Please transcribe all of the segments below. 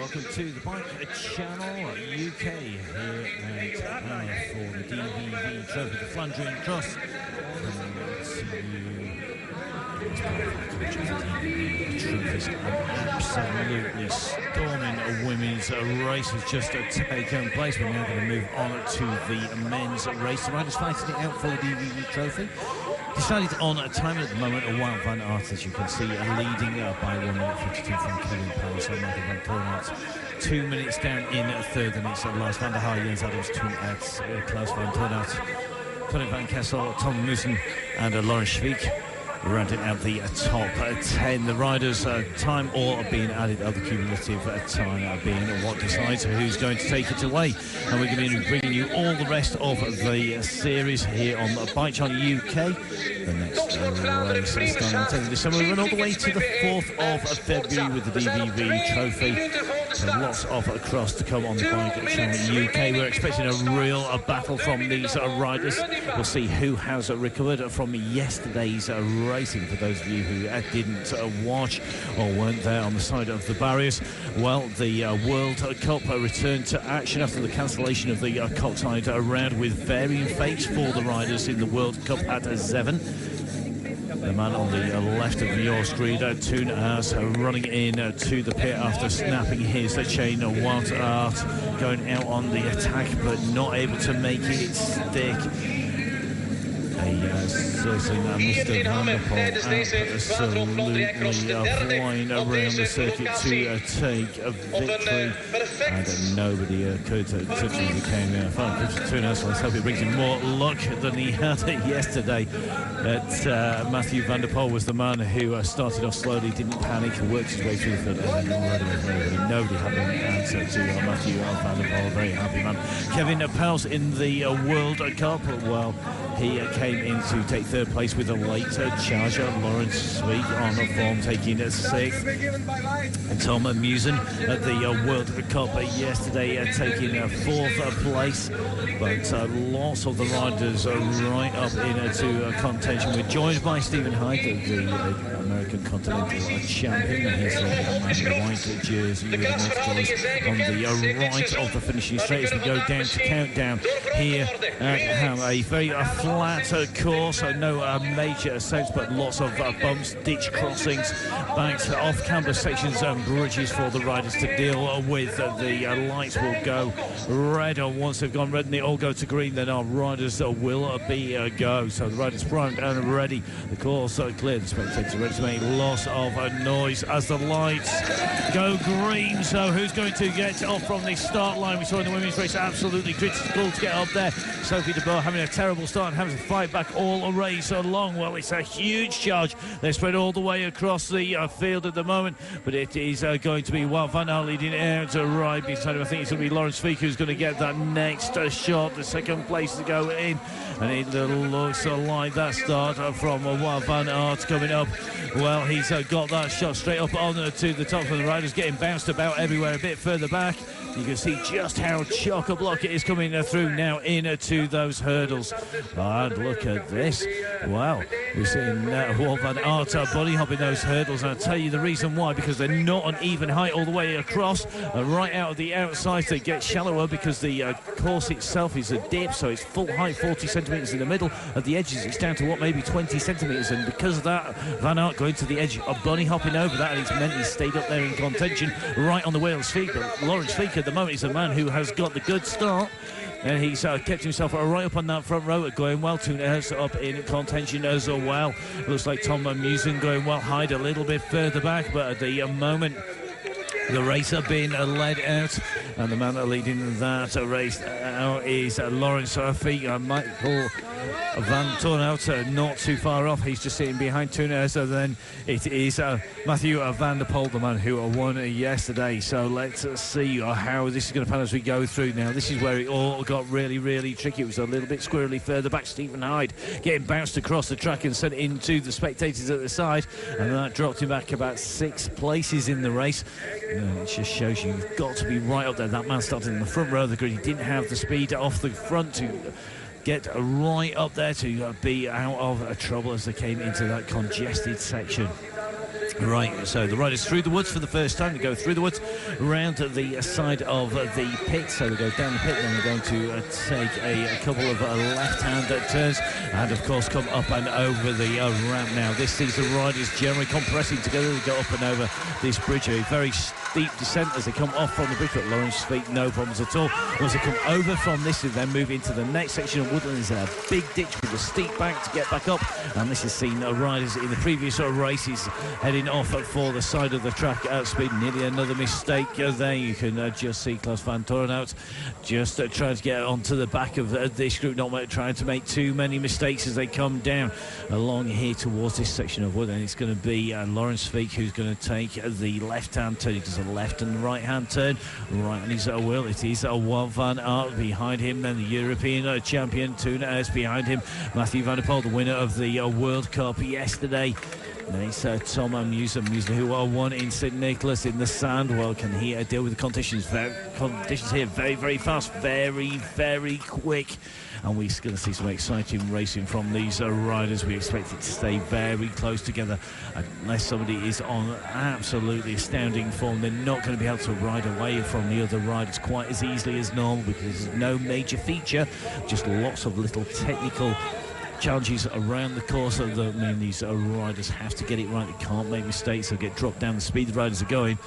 welcome to the Bike Channel UK here at Hamme for the DVV Trophy, the Flandriencross. Trophies, an absolutely storming women's race has just taken place. We're now going to move on to the men's race. The riders fighting it out for the DVV Trophy. Decided on a time at the moment, a Wout van Aert, as you can see, leading by 1 minute 52 from Kevin Powers and Michael van Toornaert. 2 minutes down in third, and it's Lars van der Haar, Jens Adams, Klaus van Toornaert, Tony van Kessel, Tom Musen and Laurens Schweik. Rounding out the top 10. The riders' time all being added up, the cumulative time being what decides who's going to take it away. And we're going to be bringing you all the rest of the series here on Bike Channel UK. The next race starting on 10th of December. We run all the way to the 4th of February with the DVV Trophy. So lots of cross to come on the Bike Channel UK. We're expecting a real battle from these riders. We'll see who has recovered from yesterday's racing. For those of you who didn't watch or weren't there on the side of the barriers, well, the World Cup returned to action after the cancellation of the Coxside round, with varying fates for the riders in the World Cup at Zeven. The man on the left of your screen, Toon Aers, running in to the pit after snapping his chain. Wout Aert going out on the attack but not able to make it stick. Mr. Van der Poel absolutely flying around the circuit to take a victory, and nobody could touch him as he came fine. Let's hope it brings him more luck than he had yesterday. Mathieu van der Poel was the man who started off slowly, didn't panic, worked his way through the field, and nobody had an answer to Mathieu van der Poel. Very happy man. Kevin Powers in the World Cup, well, he came in to take third place with a late charger. Laurens Schweik on form, taking 6th. And Tom Musen at the World Cup yesterday taking 4th place. But lots of the riders are right up into contention. We're joined by Stephen Hyde, the American Continental Champion. He's the white jersey with the multicolours on the right of the finishing straight as we go down to countdown here at Hamme. A very flat course, no major ascents, but lots of bumps, ditch crossings, banks, off-camber sections and bridges for the riders to deal with. The lights will go red, or once they've gone red and they all go to green, then our riders will be go. So the riders primed and ready, the course clear, the spectators ready to make lots of noise as the lights go green. So who's going to get off from the start line? We saw in the women's race, absolutely critical to get up there. Sophie de Boer having a terrible start and having to fight back all race along. Well, it's a huge charge. They're spread all the way across the field at the moment, but it is going to be Wout van Aert leading out right beside him. I think it's going to be Laurens Schweik who's going to get that next shot, the second place to go in, and it looks like that start from Wout van Aert coming up. Well, he's got that shot straight up on to the top of the riders, getting bounced about everywhere a bit further back. You can see just how chock-a-block it is coming through now into those hurdles. And look at this. Wow, we're seeing Wout van Aert body hopping those hurdles, and I'll tell you the reason why, because they're not an even height all the way across. Right out of the outside, they get shallower because the course itself is a dip, so it's full height, 40 centimetres in the middle. At the edges, it's down to what, maybe 20 centimetres, and because of that, Van Aert going to the edge, bunny hopping over that, and it's meant he stayed up there in contention right on the whale's feet. But Laurens Schweik at the moment is a man who has got the good start, and he's kept himself right up on that front row, going well. Toon Aers up in contention as well. Looks like Tom Musen going well. Hyde a little bit further back, but at the moment the racer being led out, and the man leading that race now is Laurens Schweik. Michael van Toornaert not too far off. He's just sitting behind Toon Aers. So then it is Mathieu van der Poel, the man who won yesterday. So let's see how this is going to pan as we go through. Now, this is where it all got really, really tricky. It was a little bit squirrely further back. Stephen Hyde getting bounced across the track and sent into the spectators at the side, and that dropped him back about 6 places in the race. It just shows you've got to be right up there. That man started in the front row of the grid. He didn't have the speed off the front to get right up there to be out of trouble as they came into that congested section. Right, so the riders through the woods for the first time. They go through the woods, round the side of the pit. So they go down the pit, then they're going to take a couple of left-hand turns, and of course come up and over the ramp. Now this sees the riders generally compressing together. They go up and over this bridge, a very steep descent as they come off from the bridge, but Lawrence Feet, no problems at all. Once they come over from this, they then move into the next section of woodland. There's a big ditch with a steep bank to get back up, and this has seen riders in the previous races heading off for the side of the track at speed. Nearly another mistake there. You can just see Klaus van Torenhout just trying to get onto the back of this group, not trying to make too many mistakes as they come down along here towards this section of wood. And it's going to be Lawrence Feek who's going to take the left-hand turn. He does a left and right-hand turn right on his wheel. It is Wout van Aert behind him, then the European champion Toon Aers behind him, Mathieu van der Poel, the winner of the World Cup yesterday. And it's Tom Musen who won in St Nicholas in the sand. Well, can he deal with the conditions? Conditions here very, very fast, very, very quick. And we're going to see some exciting racing from these riders. We expect it to stay very close together. Unless somebody is on absolutely astounding form, they're not going to be able to ride away from the other riders quite as easily as normal, because there's no major feature, just lots of little technical challenges around the course of the. I mean, these riders have to get it right. They can't make mistakes. They'll get dropped down the speed the riders are going.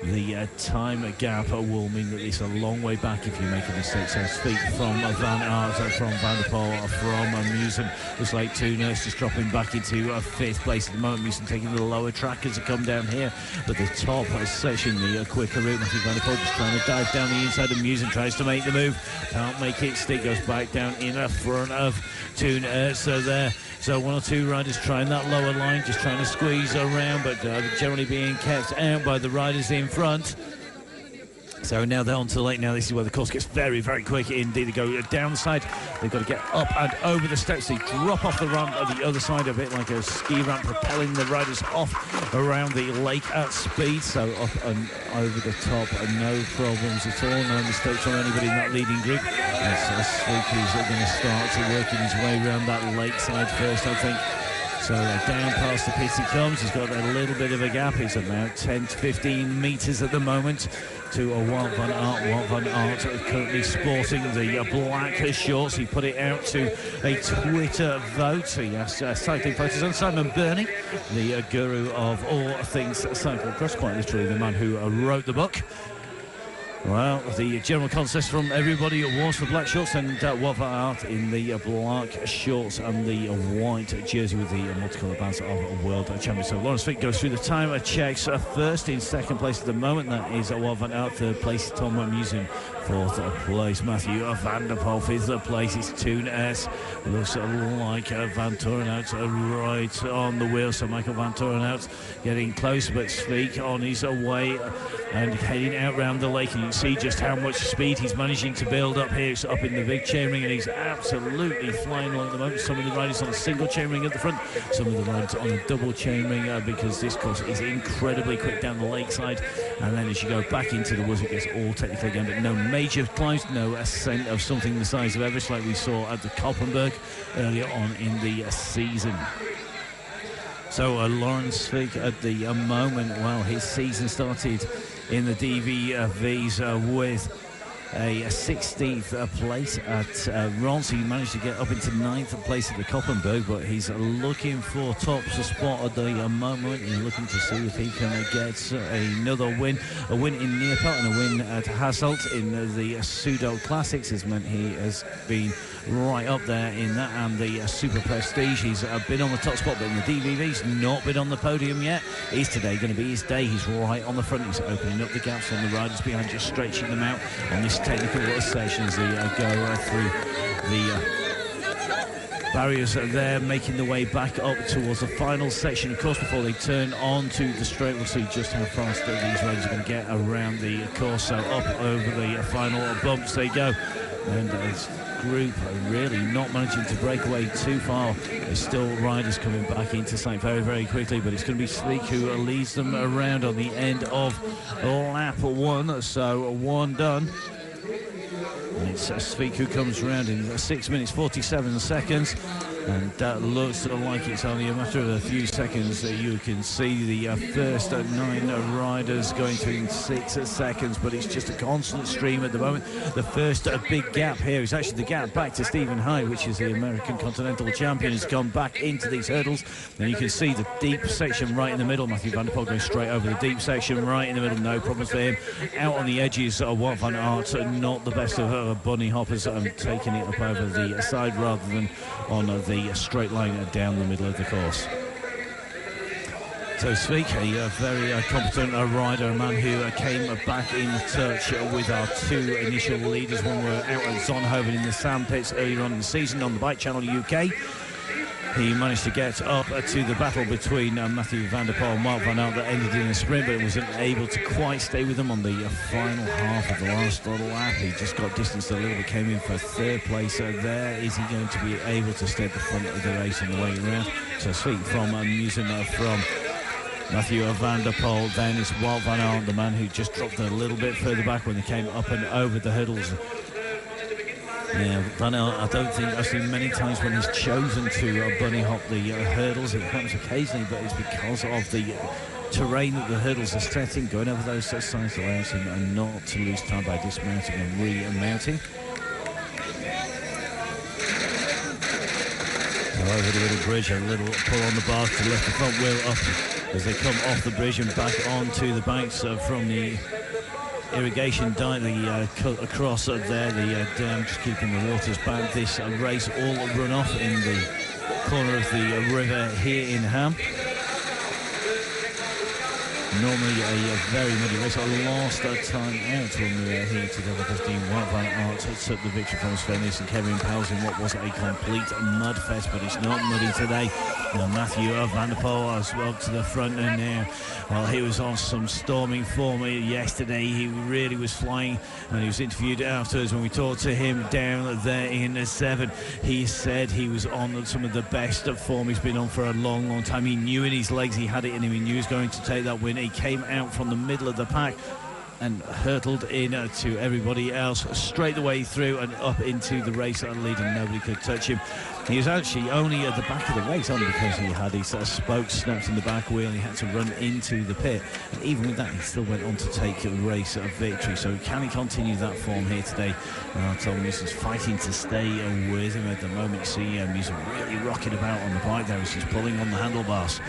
The time gap will mean that it's a long way back if you make a mistake. So Feet from Van Aert, from Van der Poel, from Musen. Looks like Toon Aers just dropping back into fifth place at the moment. Musen taking the lower track as they come down here. But the top section, the quicker route, Mathieu van der Poel just trying to dive down the inside of Musen, tries to make the move. Can't make it stick, goes back down in front of Toon Aers. So there. So one or two riders trying that lower line, just trying to squeeze around, but generally being kept out by the riders in front. So now they're on to the lake. Now this is where the course gets very, very quick indeed. They go down the side. They've got to get up and over the steps. They drop off the ramp at the other side of it like a ski ramp, propelling the riders off around the lake at speed. So up and over the top, and no problems at all. No mistakes from anybody in that leading group. It's Sleek who's going to start working his way around that lakeside first, I think. So down past the pit he comes. He's got a little bit of a gap. He's about 10 to 15 metres at the moment to Wout van Aert. Wout van Aert currently sporting the black shorts. He put it out to a Twitter vote. He asked cycling photos on Simon Burney, the guru of all things cyclocross, quite literally the man who wrote the book. Well, the general consensus from everybody was for black shorts, and Wout van Aert in the black shorts and the white jersey with the multicolour bands of World Champions. So Lawrence Feek goes through the time checks first. In second place at the moment, that is Wout van Aert. Third place, Tom Musen. Fourth place, Mathieu van der Poel. Fifth place is Toon Aers. Looks like Van Torenhout right on the wheel. So Michael Van Torenhout getting close, but Feek on his way and heading out round the lake. And you can see just how much speed he's managing to build up here. It's up in the big chainring, and he's absolutely flying along at the moment. Some of the riders on a single chainring at the front, some of the riders on a double chainring, because this course is incredibly quick down the lakeside. And then as you go back into the woods, it gets all technical again, but no major climbs, no ascent of something the size of Everest like we saw at the Koppenberg earlier on in the season. So Lawrence Feek at the moment, well, his season started in the DVVs with a 16th place at Reims. He managed to get up into 9th place at the Koppenberg, but he's looking for top spot at the moment. He's looking to see if he can get another win. A win in Neapel and a win at Hasselt in the Pseudo Classics has meant he has been right up there in that, and the Super Prestige. He's been on the top spot, but in the DVV's not been on the podium yet. Is today going to be his day? He's right on the front. He's opening up the gaps on the riders behind, just stretching them out on this technical session as they go through the barriers there, making the way back up towards the final section, of course, before they turn on to the straight. We'll see just how fast these riders are going to get around the course. So up over the final bumps they go, and as group are really not managing to break away too far. There's still riders coming back into sight very, very quickly, but it's going to be Sleek who leads them around on the end of lap one. So one done. And it's Svik who comes around in 6 minutes 47 seconds. And that looks like it's only a matter of a few seconds that you can see the first 9 riders going through in 6 seconds, but it's just a constant stream at the moment. The first big gap here is actually the gap back to Stephen Hyde, which is the American Continental Champion, has gone back into these hurdles. And you can see the deep section right in the middle. Matthew van der Poel going straight over the deep section right in the middle, no problems for him. Out on the edges, Wout van Aert, not the best of bunny hoppers, taking it up over the side rather than on the straight line down the middle of the course. So Svik, a very competent rider, a man who came back in touch with our 2 initial leaders when we were out at Zonhoven in the sandpits earlier on in the season on the Bike Channel UK. He managed to get up to the battle between Matthew van der Poel and Wout van Aert that ended in a sprint, but wasn't able to quite stay with them on the final half of the last lap. He just got distanced a little bit, came in for 3rd place there. Is he going to be able to stay at the front of the race on the way around? So Svik from Musen from Matthew van der Poel. Then it's Wout van Aert, the man who just dropped a little bit further back when they came up and over the hurdles. Yeah, Van Aert, I don't think I've seen many times when he's chosen to bunny hop the hurdles. It happens occasionally, but it's because of the terrain that the hurdles are setting, going over those sides allows him and not to lose time by dismounting and re-mounting. Over the little bridge, a little pull on the bar to lift the front wheel up as they come off the bridge and back onto the banks from the irrigation dike, the cut across there, the dam, just keeping the waters back. This race all run off in the corner of the river here in Hamme. Normally a very muddy race. I lost that time out when we were here in 2015. Wout van Aert took the victory from Sven and Kevin Powles in what was a complete mud fest, but it's not muddy today. Now Matthew van der Poel as well to the front, and now, well, he was on some storming form yesterday. He really was flying, and he was interviewed afterwards when we talked to him down there in 7. He said he was on some of the best form he's been on for a long, long time. He knew in his legs he had it in him. He knew he was going to take that win. He came out from the middle of the pack and hurtled in to everybody else straight the way through and up into the race lead, and nobody could touch him. He was actually only at the back of the race only because he had his spokes snapped in the back wheel and he had to run into the pit, and even with that he still went on to take the race victory. So can he continue that form here today? Tom Musen's fighting to stay with him at the moment. You see Musen really rocking about on the bike there as he's pulling on the handlebars.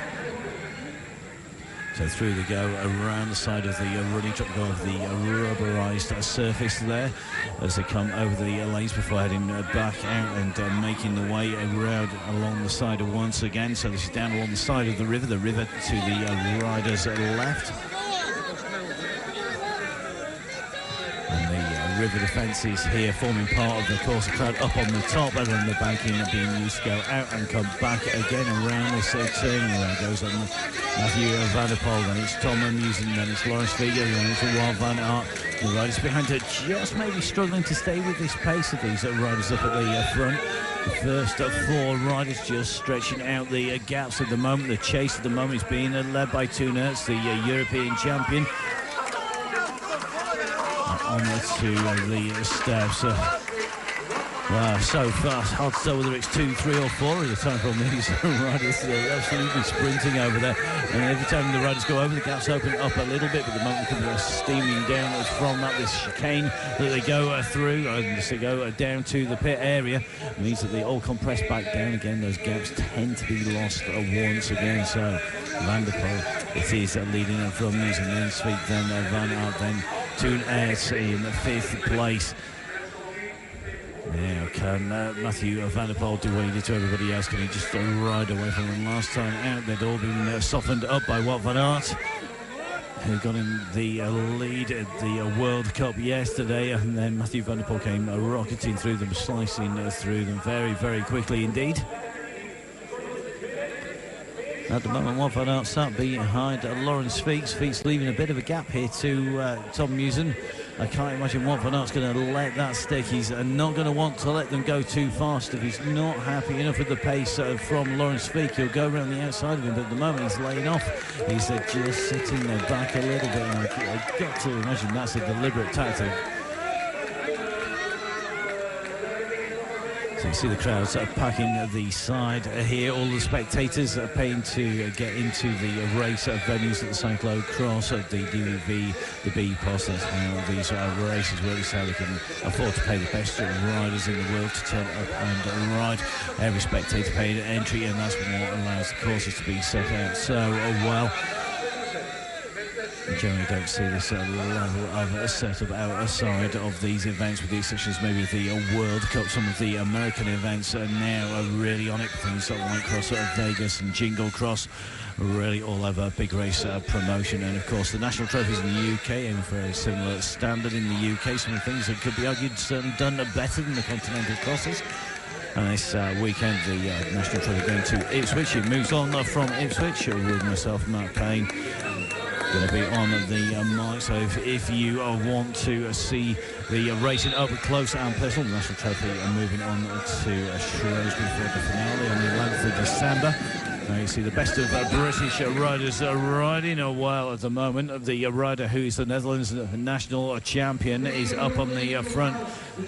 So through they go around the side of the running track, go of the rubberised surface there as they come over the lanes before heading back out and making the way around along the side once again. So this is down along the side of the river to the rider's left. And the river defences here forming part of the course crowd up on the top, and then the banking being used to go out and come back again around this turn. And there goes on Matthew van der Poel, then it's Tom Musen, then it's Lawrence Vega, then it's Wout van Aert. The riders behind her just maybe struggling to stay with this pace of these riders up at the front. The first 4 riders just stretching out the gaps at the moment. The chase at the moment is being led by Toon Aerts, the European champion. On to the steps. Wow, so fast. Hard to tell whether it's 2, 3 or 4 at the time from these riders. They're absolutely sprinting over there. And every time the riders go over, the gaps open up a little bit, but the moment they're steaming down from this chicane that they go through, as they go down to the pit area, it means that they all compress back down again. Those gaps tend to be lost once again. So Van der Poel, it is leading them from Musen, then Svik, then Van Aert, then Toon Aerts in 5th place. Now can Matthew van der Poel do what he did to everybody else? Can he just ride away from them? Last time out they'd all been softened up by Wout van Aert, who got in the lead at the World Cup yesterday, and then Matthew van der Poel came rocketing through them, slicing through them very, very quickly indeed. At the moment, Wout van Aert sat behind Lawrence Svik. Svik's leaving a bit of a gap here to Tom Musen. I can't imagine Wout van Aert's going to let that stick. He's not going to want to let them go too fast. If he's not happy enough with the pace from Lawrence Svik, he'll go around the outside of him. But at the moment, he's laying off. He's just sitting back a little bit. And I've got to imagine that's a deliberate tactic. So you see the crowds packing the side here. All the spectators are paying to get into the race venues at the Cyclocross, the DVV, the B-Post. That's how these races work. It's how they can afford to pay the best riders in the world to turn up and ride. Every spectator paying entry, and that's what allows the courses to be set out so well. You generally don't see this level of setup outside of these events, with the exceptions maybe of the World Cup. Some of the American events are now really on it. Things like Cross Vegas and Jingle Cross really all have a big race promotion. And of course the national trophies in the UK aim for a similar standard in the UK. Some of the things that could be argued certainly done better than the continental crosses. And this weekend, the national trophy going to Ipswich. It moves on from Ipswich with myself, Matt Payne, going to be on the mic. So if you want to see the racing up close and personal, the national trophy moving on to Shrewsbury for the finale on the 11th of December. Now you see the best of British riders riding a while at the moment. The rider who is the Netherlands national champion is up on the front.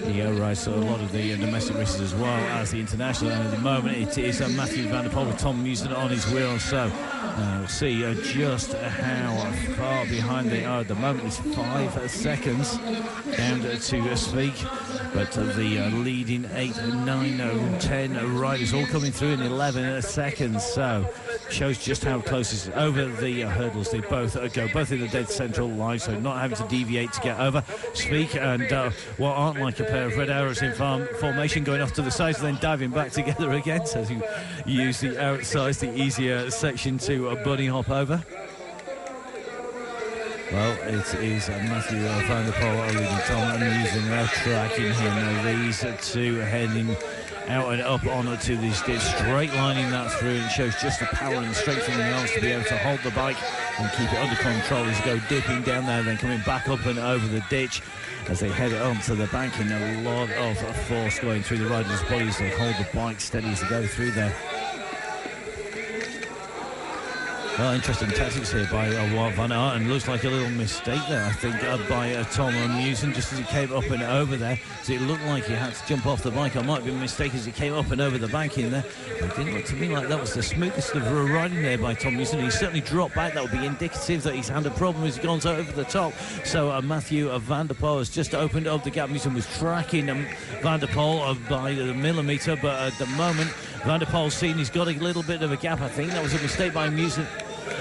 He rides a lot of the domestic races as well as the international. And at the moment it is Matthew van der Poel with Tom Musen on his wheel. So we'll see just how far behind they are at the moment. It's 5 seconds down to speak. But the leading 8, 9, 10 riders all coming through in 11 seconds. So shows just how close it is. Over the hurdles they both go, both in the dead central line, so not having to deviate to get over. Speak and what aren't like a pair of red arrows in formation, going off to the sides and then diving back together again. So you use the outside, the easier section to bunny hop over. Well, it is Matthew van der Poel leading Tom and using tracking him. These two heading out and up onto this ditch, straight lining that through, and it shows just the power and strength in the arms to be able to hold the bike and keep it under control as they go dipping down there, then coming back up and over the ditch as they head onto the banking. A lot of force going through the riders' bodies. They hold the bike steady as they go through there. Well, interesting tactics here by Wout van Aert, and looks like a little mistake there, I think, by Tom Musen, just as he came up and over there. So it looked like he had to jump off the bike. I might be a mistake as he came up and over the bank in there. But it didn't look to me like that was the smoothest of riding there by Tom Musen. He certainly dropped back. That would be indicative that he's had a problem as he's gone over the top. So Matthew van der Poel has just opened up the gap. Musen was tracking van der Poel by the millimetre, but at the moment van der Poel's seen he's got a little bit of a gap. I think that was a mistake by Musen.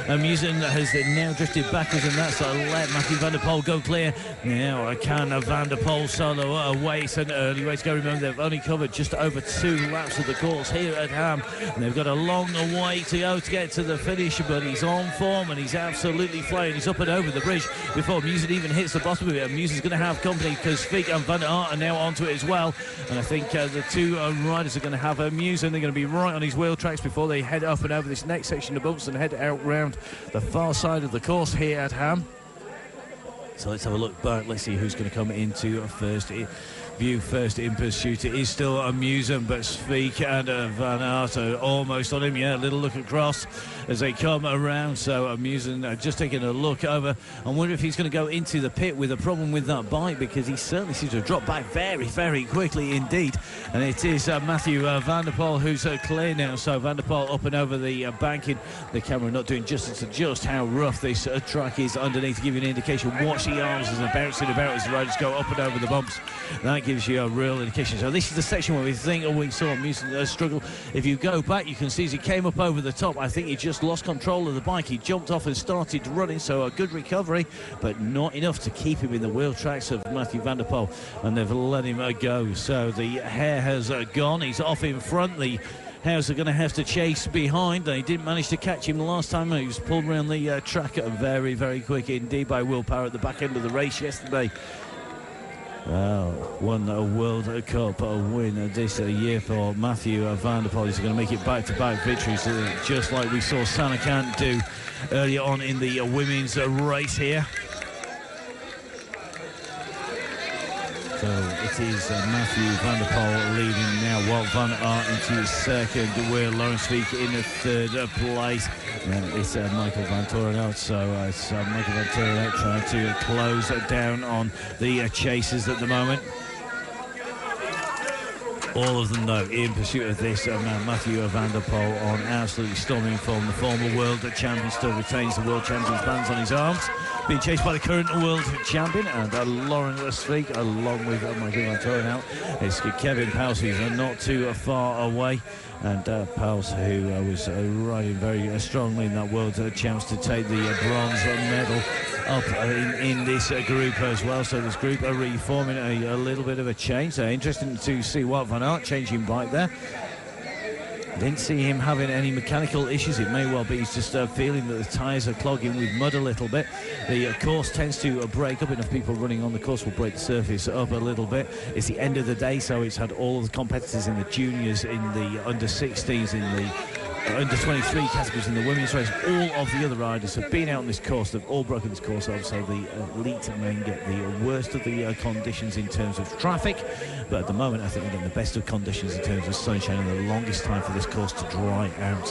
Musen has now drifted backwards, and that's let Matthew van der Poel go clear. Now can van der Poel solo away. It's an early way to go. Remember, they've only covered just over 2 laps of the course here at Hamme, and they've got a long way to go to get to the finish, but he's on form and he's absolutely flying. He's up and over the bridge before Musen even hits the bottom of it, and Musen's going to have company because Fick and Van Aert are now onto it as well. And I think the two riders are going to have Musen. They're going to be right on his wheel tracks before they head up and over this next section of bumps and head out round the far side of the course here at Hamme. So let's have a look back. Let's see who's going to come into first view, first in pursuit. It is still Musen, but Speak and Van Aert are almost on him. Yeah, a little look across as they come around. So Musen just taking a look over. I wonder if he's going to go into the pit with a problem with that bike, because he certainly seems to have dropped back very, very quickly indeed. And it is Matthew van der Poel who's clear now. So van der Poel up and over the banking. The camera not doing justice to just how rough this track is underneath, to give you an indication. Watch the arms as they're bouncing about as the riders go up and over the bumps. That gives you a real indication. So this is the section where we think, we saw Musen struggle. If you go back, you can see as he came up over the top, I think he just lost control of the bike. He jumped off and started running, so a good recovery, but not enough to keep him in the wheel tracks of Matthew van der Poel, and they've let him go. So the hare has gone. He's off in front. The Hares are going to have to chase behind. They didn't manage to catch him the last time. He was pulled around the track very, very quick indeed by Will Power at the back end of the race yesterday. Won a World Cup win this year for Matthew van der Poel. He's going to make it back-to-back victories, just like we saw Sanakant do earlier on in the women's race here. So it is Matthew van der Poel leading now, Wout van Aert into second, Will Lawrence Speak in the third place. And it's Michael van Torenhout, so it's Michael van Torenhout trying to close down on the chasers at the moment. All of them, though, in pursuit of this man, Mathieu van der Poel, on absolutely storming form. The former world champion still retains the world champion's bands on his arms, being chased by the current world champion and Laurent Sweek, along with my good man throwing out. It's Kevin Pauls, who's not too far away. And Pauls, who was riding very strongly in that world champs to take the bronze medal up in this group as well. So this group are reforming a little bit of a change. Interesting to see Wout van Aert changing bike there. Didn't see him having any mechanical issues. It may well be he's just feeling that the tyres are clogging with mud a little bit. The course tends to break up. Enough people running on the course will break the surface up a little bit. It's the end of the day, so it's had all of the competitors in the juniors, in the under-16s, in the under-23 categories in the women's race. All of the other riders have been out on this course. They've all broken this course off, so the elite men get the worst of the conditions in terms of traffic. But at the moment, I think they're getting the best of conditions in terms of sunshine and the longest time for this course to dry out.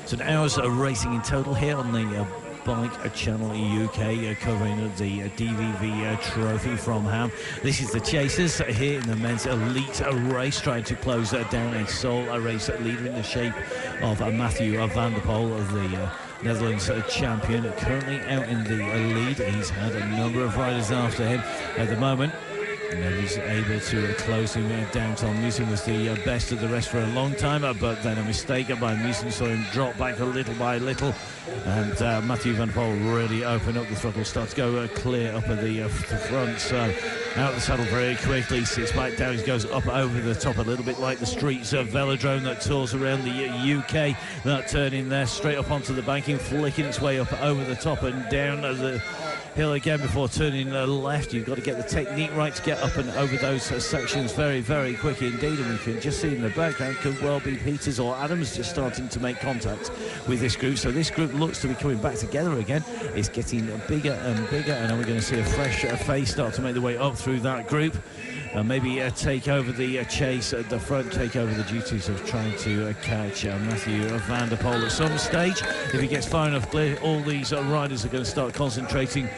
So an hour's racing in total here on the Bike Channel UK, covering the DVV Trophy from Hamme. This is the Chasers here in the men's elite race, trying to close down a sole race leader in the shape of Mathieu van der Poel, the Netherlands champion, currently out in the lead. He's had a number of riders after him at the moment. Nobody's able to close him down. Tom Musen was the best of the rest for a long time, but then a mistake by Musen saw him drop back a little by little, and Mathieu van der Poel really opened up the throttle, start to go clear up at the front, so out the saddle very quickly, sits back down, he goes up over the top, a little bit like the streets of Veldrijden that tours around the UK. That turn in there, straight up onto the banking, flicking its way up over the top and down the hill again before turning left. You've got to get the technique right to get up and over those sections very, very quick indeed. And we can just see in the background, could well be Peters or Adams just starting to make contact with this group. So this group looks to be coming back together again. It's getting bigger and bigger, and we're going to see a fresh face start to make their way up through that group. Maybe take over the chase at the front, take over the duties of trying to catch Mathieu van der Poel at some stage. If he gets far enough clear, all these riders are going to start concentrating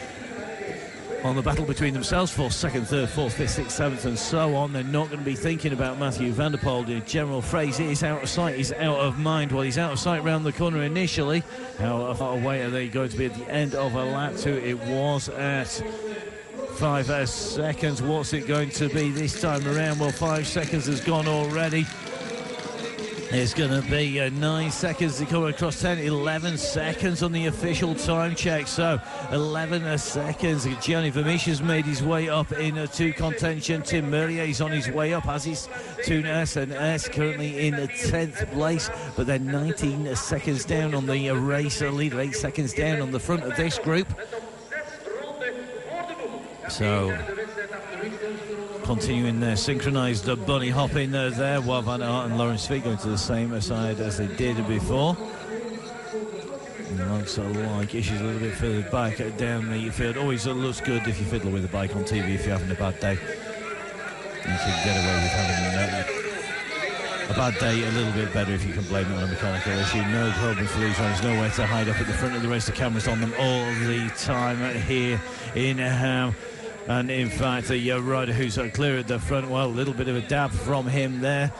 on the battle between themselves for second, third, fourth, fifth, sixth, seventh, and so on. They're not going to be thinking about Mathieu van der Poel. The general phrase is out of sight is out of mind. Well, he's out of sight round the corner initially. How far away are they going to be at the end of a lap 2? It was at 5 seconds. What's it going to be this time around? Well, 5 seconds has gone already. It's going to be 9 seconds to come across 10, 11 seconds on the official time check. So 11 seconds. Gianni Vermeer's made his way up into contention. Tim Merlier's on his way up, as is Toon S, and S currently in 10th place. But then 19 seconds down on the race leader, 8 seconds down on the front of this group. So continuing their synchronised bunny hop in there, Wout van Aert and Laurent Sweek going to the same side as they did before. Looks like issues a little bit further back down the field. Always looks good if you fiddle with a bike on TV if you're having a bad day. You can get away with having a bad day a little bit better if you can blame it on a mechanical issue. No problem for these riders, nowhere to hide up at the front of the race. The camera's on them all the time here in Hamme. And in fact, the rider who's clear at the front, well, a little bit of a dab from him there.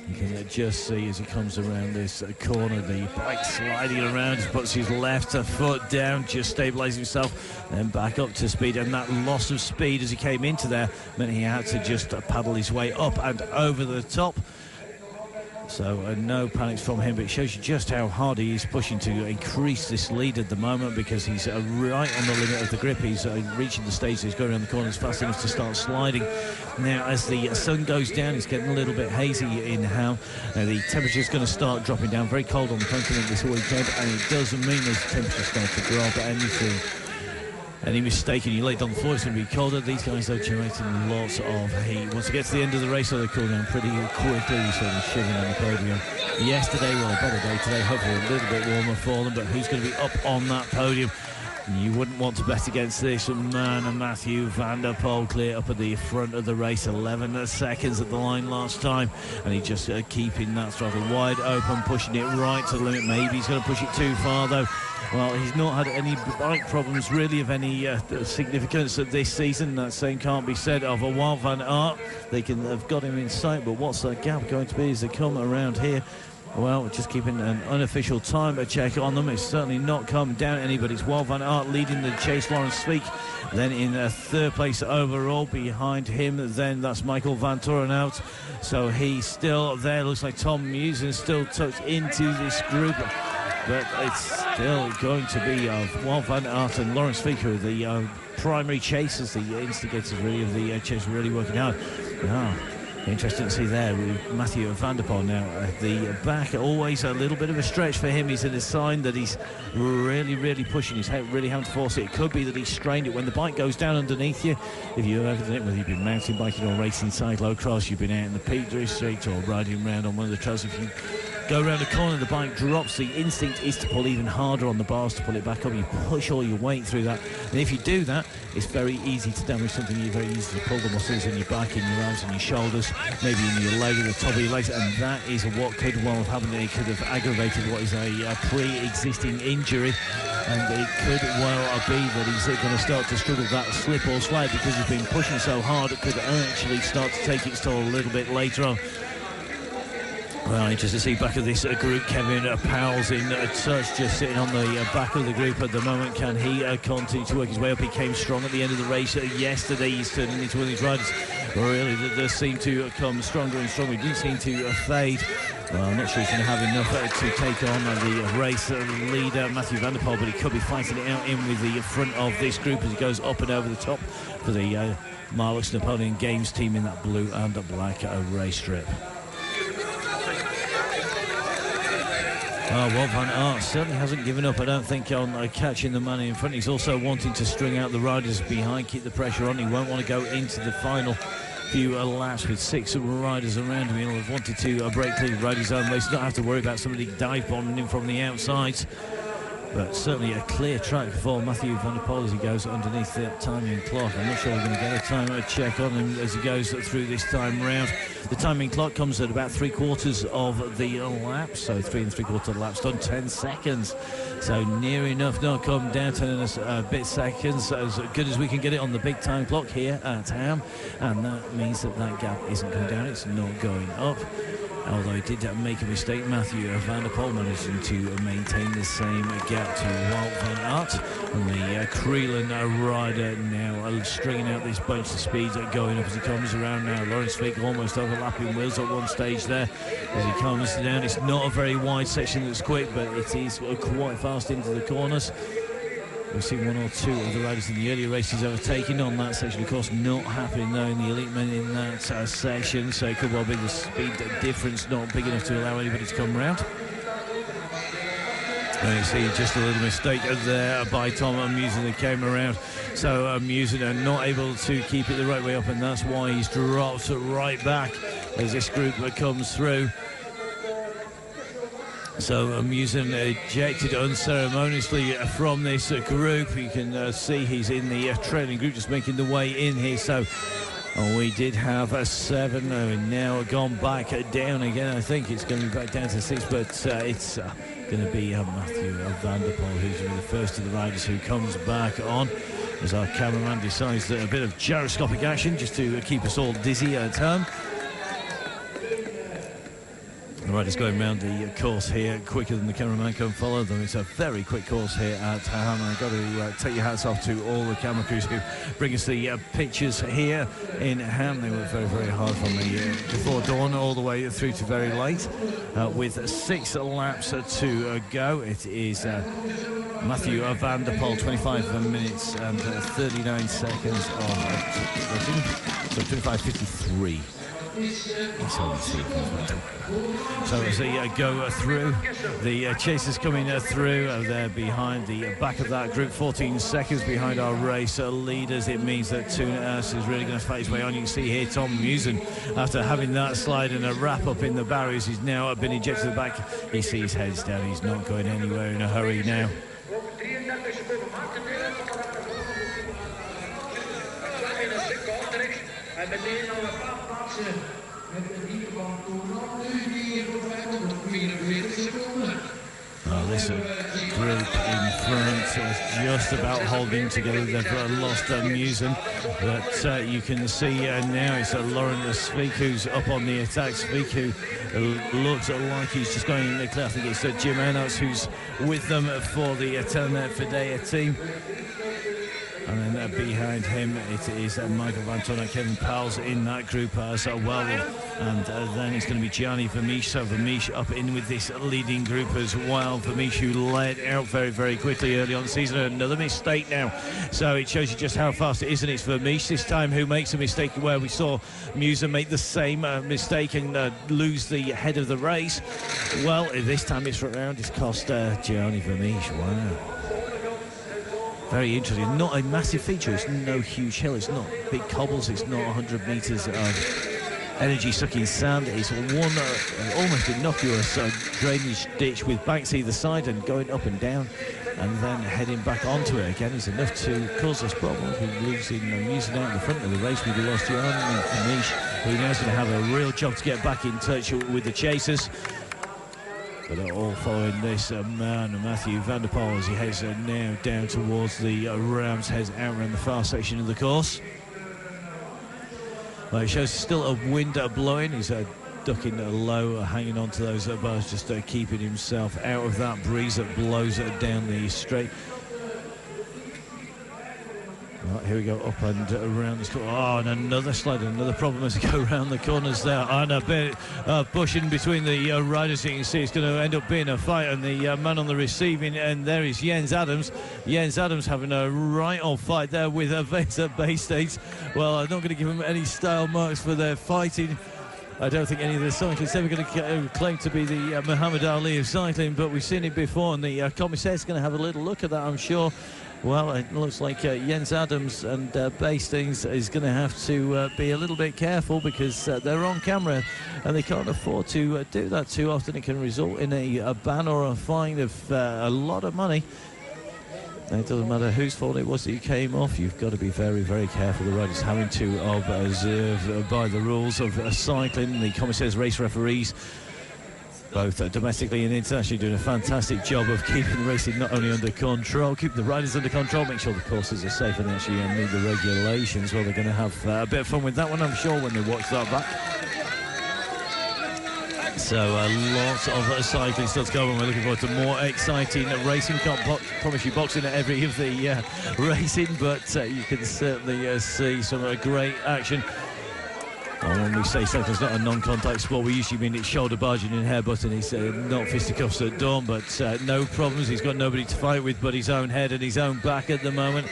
You can just see as he comes around this corner, the bike sliding around, puts his left foot down, just stabilising himself, then back up to speed. And that loss of speed as he came into there meant he had to just paddle his way up and over the top. So no panics from him, but it shows you just how hard he is pushing to increase this lead at the moment, because he's right on the limit of the grip. He's reaching the stage, so he's going around the corners fast enough to start sliding. Now, as the sun goes down, it's getting a little bit hazy in Hamme. The temperature's going to start dropping down. Very cold on the continent this weekend, and it doesn't mean as the temperatures start to drop any mistake and you lay down the floor, it's going to be colder. These guys are generating lots of heat. Once it gets to the end of the race, they cool down pretty quickly. You saw them shivering on the podium yesterday. Well, a better day today, hopefully a little bit warmer for them, but who's going to be up on that podium? You wouldn't want to bet against this man. Mathieu van der Poel clear up at the front of the race, 11 seconds at the line last time, and he's just keeping that throttle wide open, pushing it right to the limit. Maybe he's going to push it too far though. Well, he's not had any bike problems really of any significance this season. That same can't be said of a Wout van Aert. They can have got him in sight, but what's that gap going to be as they come around here? Well, just keeping an unofficial time check on them. It's certainly not come down any, but it's Wout van Aert leading the chase. Laurens Fiek then in third place overall. Behind him then that's Michael van Torenhout. So he's still there. Looks like Tom Musen still tucked into this group, but it's still going to be Wout van Aert and Laurens Fiek who are the primary chasers, the instigators really of the chase, really working hard. Interesting to see there with Mathieu van der Poel now at the back. Always a little bit of a stretch for him. He's in a sign that he's really pushing. He's really having to force it. It could be that he's strained it when the bike goes down underneath you. If you've ever done it, whether you've been mountain biking or racing cyclocross, you've been out in the Peak District or riding around on one of the trails, if you go around the corner, the bike drops. The instinct is to pull even harder on the bars to pull it back up. You push all your weight through that, and if you do that, it's very easy to damage something. You're very easy to pull the muscles in your back, in your arms, and your shoulders, maybe in your leg, at the top of your legs, and that is what could well have happened. It could have aggravated what is a pre-existing injury, and it could well be that he's going to start to struggle that slip or slide because he's been pushing so hard. It could actually start to take its toll a little bit later on. Well, interesting to see back of this group. Kevin Powell's in touch, just sitting on the back of the group at the moment. Can he continue to work his way up? He came strong at the end of the race yesterday. He's turning into one of these riders really that does seem to come stronger and stronger. He didn't seem to fade. Well, I'm not sure he's going to have enough to take on the race leader, Mathieu van der Poel, but he could be fighting it out in with the front of this group as he goes up and over the top for the Marlux Napoleon Games team in that blue and black race strip. Wout van Aert certainly hasn't given up, I don't think, on catching the man in front. He's also wanting to string out the riders behind, keep the pressure on. He won't want to go into the final few laps with 6 riders around him. He'll have wanted to break clean, ride his own race, not have to worry about somebody dive bombing him from the outside. But certainly a clear track for Mathieu van der Poel as he goes underneath that timing clock. I'm not sure we're going to get a time check on him as he goes through this time round. The timing clock comes at about 3/4 of the lap, so 3 3/4 laps done, 10 seconds. So near enough, not come down, 10 and a bit seconds, as good as we can get it on the big time clock here at Hamme. And that means that that gap isn't going down, it's not going up. Although he did make a mistake, Mathieu van der Poel managing to maintain the same gap to Wout van Aert. And the Creelan rider now stringing out this bunch of speeds going up as he comes around now. Laurens Fiek almost overlapping Wills at one stage there as he comes down. It's not a very wide section that's quick, but it is quite fast into the corners. We've seen 1 or 2 of the riders in the earlier races overtaking on that section. Of course, not happening though in the elite men in that section, so it could well be the speed difference not big enough to allow anybody to come round. And you see just a little mistake there by Tom Musen that came around. So Musen not able to keep it the right way up, and that's why he's dropped right back as this group comes through. So Musen ejected unceremoniously from this group. You can see he's in the trailing group, just making the way in here. So we did have a 7, now gone back down again. I think it's going to be back down to 6, but it's going to be Mathieu van der Poel who's going to be the first of the riders who comes back on, as our cameraman decides that a bit of gyroscopic action just to keep us all dizzy at home. The riders going around the course here quicker than the cameraman can follow them. It's a very quick course here at Hamme. I've got to take your hats off to all the camera crews who bring us the pictures here in Hamme. They work very hard from the before dawn all the way through to very late. With 6 laps to go, it is Mathieu van der Poel, 25 minutes and 39 seconds of so 25:53. So as they go through, the chasers coming through, they're behind the back of that group, 14 seconds behind our race leaders. It means that Toon-Urs is really going to fight his way on. You can see here Tom Musen, after having that slide and a wrap up in the barriers, he's now been ejected to the back. You see his head's down, he's not going anywhere in a hurry now. This group in front is just about holding together. They've lost Musen, but you can see now it's Lauren Sveek who's up on the attack. Sveek who looks like he's just going in the clear. I think it's Jim Arnouts who's with them for the Telnet Fidea team. And then behind him it is Michael Van Toorn and Kevin Powell's in that group as well. And then it's going to be Gianni Vermeesch. So Vermeesch up in with this leading group as well. Vermeesch who led out very, very quickly early on the season. Another mistake now. So it shows you just how fast it is. And it's Vermeesch this time who makes a mistake where we saw Musen make the same mistake and lose the head of the race. Well, this time it's around. It's cost Gianni Vermeesch. Wow. Very interesting. Not a massive feature. It's no huge hill. It's not big cobbles. It's not 100 metres of energy-sucking sand. It's one almost innocuous drainage ditch with banks either side and going up and down and then heading back onto it again is enough to cause us problems. We're losing Musen out in the front of the race. We lost Gianni Vermeesch, who now is going to have a real job to get back in touch with the chasers. But all following this man, Matthew van der Poel, as he heads now down towards the Rams, heads out around the far section of the course. Well, it shows still a wind blowing. He's ducking low, hanging on to those bars, just keeping himself out of that breeze that blows down the straight. Right, here we go, up and around this corner. Oh, and another slide, another problem as we go around the corners there. And a bit pushing between the riders. You can see it's going to end up being a fight. And the man on the receiving end there is Jens Adams. Jens Adams having a right old fight there with Weser Bay States. Well, I'm not going to give them any style marks for their fighting. I don't think any of the cyclists ever going to claim to be the Muhammad Ali of cycling, but we've seen it before, and the commissaire's going to have a little look at that, I'm sure. Well, it looks like Jens Adams and Bastings is going to have to be a little bit careful because they're on camera and they can't afford to do that too often. It can result in a ban or a fine of a lot of money. And it doesn't matter whose fault it was that you came off. You've got to be very, very careful. The riders having to observe by the rules of cycling. The commissaires, race referees, both domestically and internationally, doing a fantastic job of keeping the racing not only under control, keeping the riders under control, make sure the courses are safe and actually meet the regulations. Well, they're going to have a bit of fun with that one, I'm sure, when they watch that back. So lots of cycling still to go, and we're looking forward to more exciting racing. Can't promise you boxing at every of the racing, but you can certainly see some great action. And when we say cycling is not a non-contact sport, we usually mean it's shoulder barging and hair-butting. He's not fisticuffs at dawn, but no problems. He's got nobody to fight with but his own head and his own back at the moment.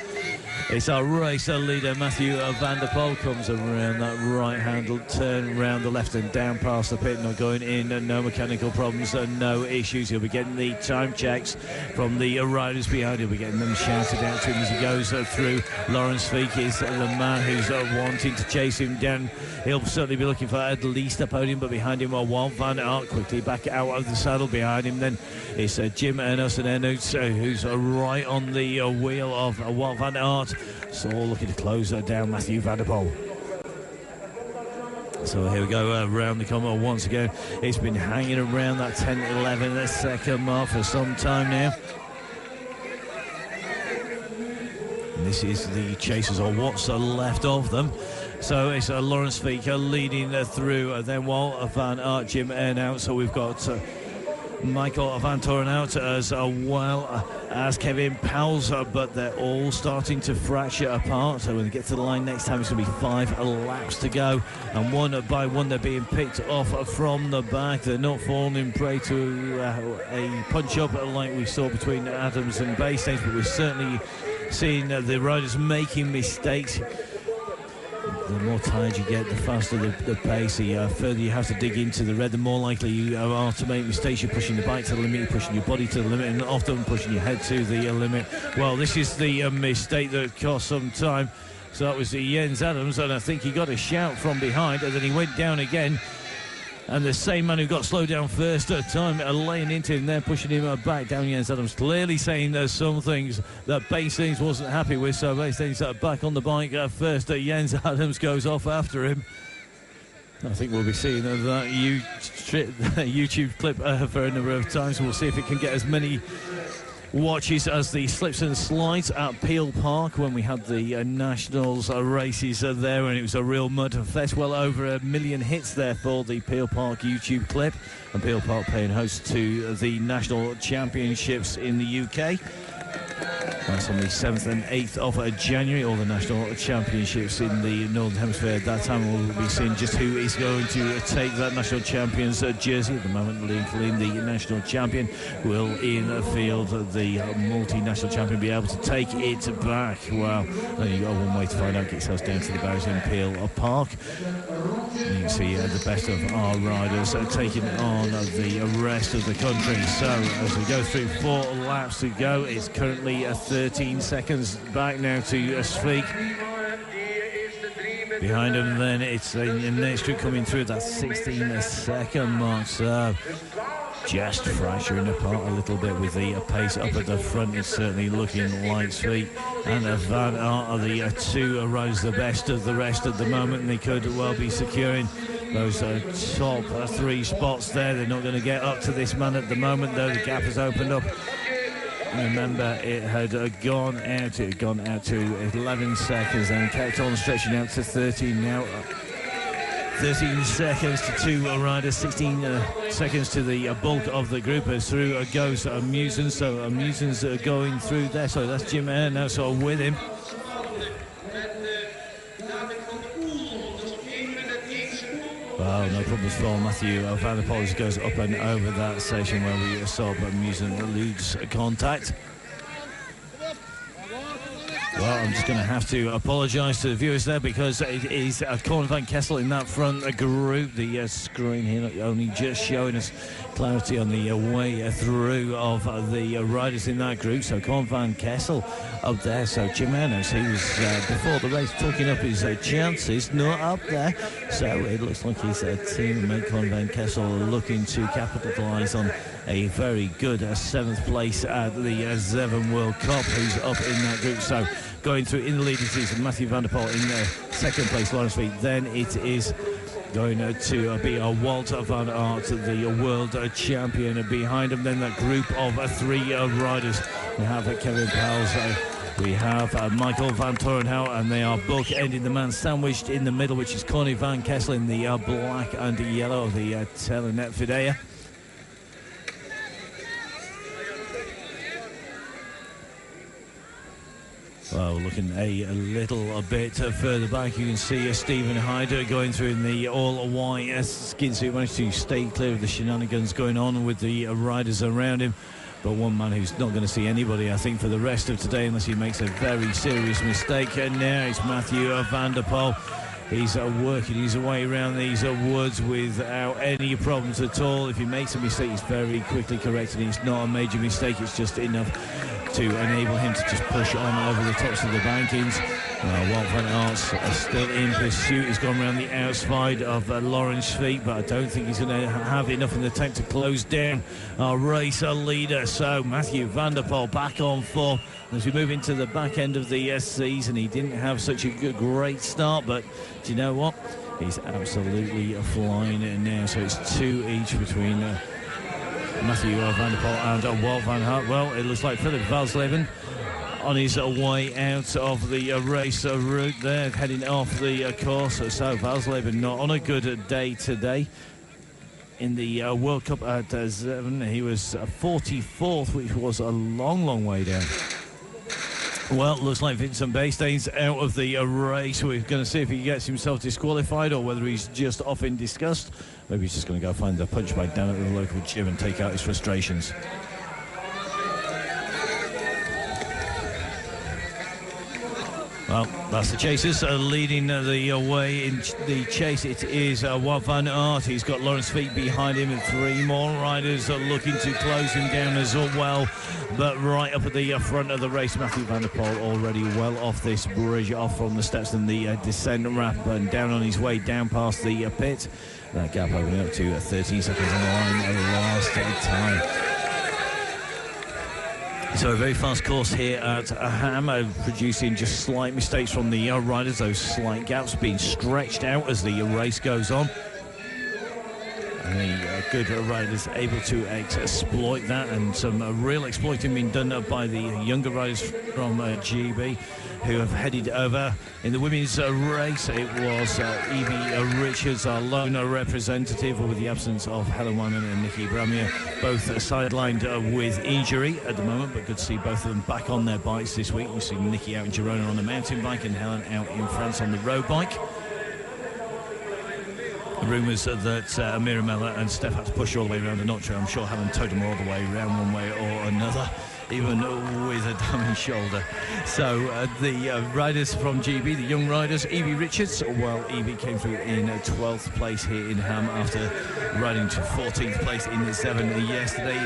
It's our race leader, Matthew van der Poel, comes around that right-handed turn, round the left and down past the pit, not going in, no mechanical problems, no issues. He'll be getting the time checks from the riders behind. He'll be getting them shouted out to him as he goes through. Lawrence Sveek is the man who's wanting to chase him down. He'll certainly be looking for at least a podium, but behind him are Wout van Aert quickly back out of the saddle. Behind him then it's Jim Arnouts, who's right on the wheel of Wout van Aert. So all looking to close down Matthew van der Poel. So here we go around the corner once again. It's been hanging around that 10-11 second mark for some time now. And this is the chasers, or what's left of them. So it's Lawrence Sveek leading through, then Wout van Aert, Jim Arnouts. So we've got Michael Van Toorn out as well as Kevin Powell's, but they're all starting to fracture apart. So when they get to the line next time, it's going to be 5 laps to go, and one by one they're being picked off from the back. They're not falling prey to a punch-up like we saw between Adams and Bastings, but we're certainly seeing the riders making mistakes. The more tired you get, the faster the pace, the further you have to dig into the red, the more likely you are to make mistakes. You're pushing the bike to the limit, you're pushing your body to the limit, and often pushing your head to the limit. Well, this is the mistake that cost some time. So that was Jens Adams, and I think he got a shout from behind, and then he went down again. And the same man who got slowed down first time laying into him there, pushing him back down. Jens Adams clearly saying there's some things that Bastings wasn't happy with. So Bastings back on the bike first. Jens Adams goes off after him. I think we'll be seeing that YouTube clip for a number of times. We'll see if it can get as many watches as the slips and slides at Peel Park when we had the Nationals races there, and it was a real mud fest. Well over 1 million hits there for the Peel Park YouTube clip, and Peel Park paying host to the National Championships in the UK. That's on the 7th and 8th of January, all the National Championships in the Northern Hemisphere. At that time we'll be seeing just who is going to take that National Champions jersey. At the moment, Liam Killeen, the National Champion, will in field the multinational champion be able to take it back. Well, you've got one way to find out. Get yourselves down to the barriers in Peel Park. You can see the best of our riders taking on the rest of the country. So as we go through 4 laps to go, it's currently 13 seconds back now to Svig. Behind him then it's the next group coming through that 16-second mark. So just fracturing apart a little bit with the pace up at the front. It's certainly looking like Svig and Van Aert are the 2 riders the best of the rest at the moment, and they could well be securing those top 3 spots there. They're not going to get up to this man at the moment, though. The gap has opened up. Remember, it had gone out to 11 seconds and kept on stretching out to 13 now. 13 seconds to 2 riders, 16 seconds to the bulk of the group as through goes Amusens. So Amusens going through there. So that's Jim Eyre now sort of with him. Well, no problems for Matthew Van der Poel goes up and over that section where we saw Amusen lose contact. Well, I'm just going to have to apologise to the viewers there because it is Corne van Kessel in that front group. The screen here only just showing us clarity on the way through of the riders in that group. So Corne van Kessel up there. So Jim Ennis, he was before the race talking up his chances, not up there. So it looks like his teammate Corne van Kessel looking to capitalise on a very good 7th place at the Zeven World Cup, who's up in that group. So going through in the leading season, Matthew Van der Poel in 2nd place, Lawrence Feet. Then it is going to be Walter Van Aert, the world champion. Behind him, then that group of 3 riders. We have Kevin Powell, we have Michael Van Torenhout, and they are book-ending the man sandwiched in the middle, which is Corne van Kessel in the black and yellow of the Telenet Fidea. Well, looking a little bit further back, you can see Stephen Hyder going through in the all-white skin suit. Managed to stay clear of the shenanigans going on with the riders around him. But one man who's not going to see anybody, I think, for the rest of today unless he makes a very serious mistake. And now it's Matthew Van der Poel. He's working his way around these woods without any problems at all. If he makes a mistake, he's very quickly corrected. It's not a major mistake, it's just enough to enable him to just push on over the tops of the bankings. Wout van Aert's still in pursuit. He's gone around the outside of Lawrence Feet, but I don't think he's going to have enough in the tank to close down our race leader. So Matthew Van der Poel back on form. As we move into the back end of the season, he didn't have such a great start, but do you know what? He's absolutely flying now. So it's 2 each between Matthew Van der Poel and Wout van Aert. Well, it looks like Philip Valsleben on his way out of the race route there, heading off the course. So Valsleben not on a good day today. In the World Cup at Zeven, he was 44th, which was a long way down. Well, looks like Vincent Bastein's out of the race. We're going to see if he gets himself disqualified or whether he's just off in disgust. Maybe he's just going to go find the punch bag down at the local gym and take out his frustrations. Well, that's the chasers leading the way in the chase. It is Wout van Aert. He's got Laurens Fiek behind him, and 3 more riders are looking to close him down as well. But right up at the front of the race, Mathieu van der Poel already well off this bridge, off from the steps and the descent ramp, and down on his way down past the pit. That gap opening up to 13 seconds on the line last time. So a very fast course here at Hamme, producing just slight mistakes from the riders, those slight gaps being stretched out as the race goes on. And the good riders able to exploit that, and some real exploiting being done by the younger riders from GB, who have headed over. In the women's race, it was Evie Richards, our lone representative, with the absence of Helen Wyman and Nikki Bramier, both sidelined with injury at the moment, but good to see both of them back on their bikes this week. We've seen Nikki out in Girona on the mountain bike and Helen out in France on the road bike. Rumours that Amira Mella and Steph had to push all the way around are not true. I'm sure Helen towed them all the way around one way or another, even with a damaged shoulder. So the riders from GB, the young riders, Evie Richards, well, Evie came through in 12th place here in Hamme after riding to 14th place in the Zeven yesterday.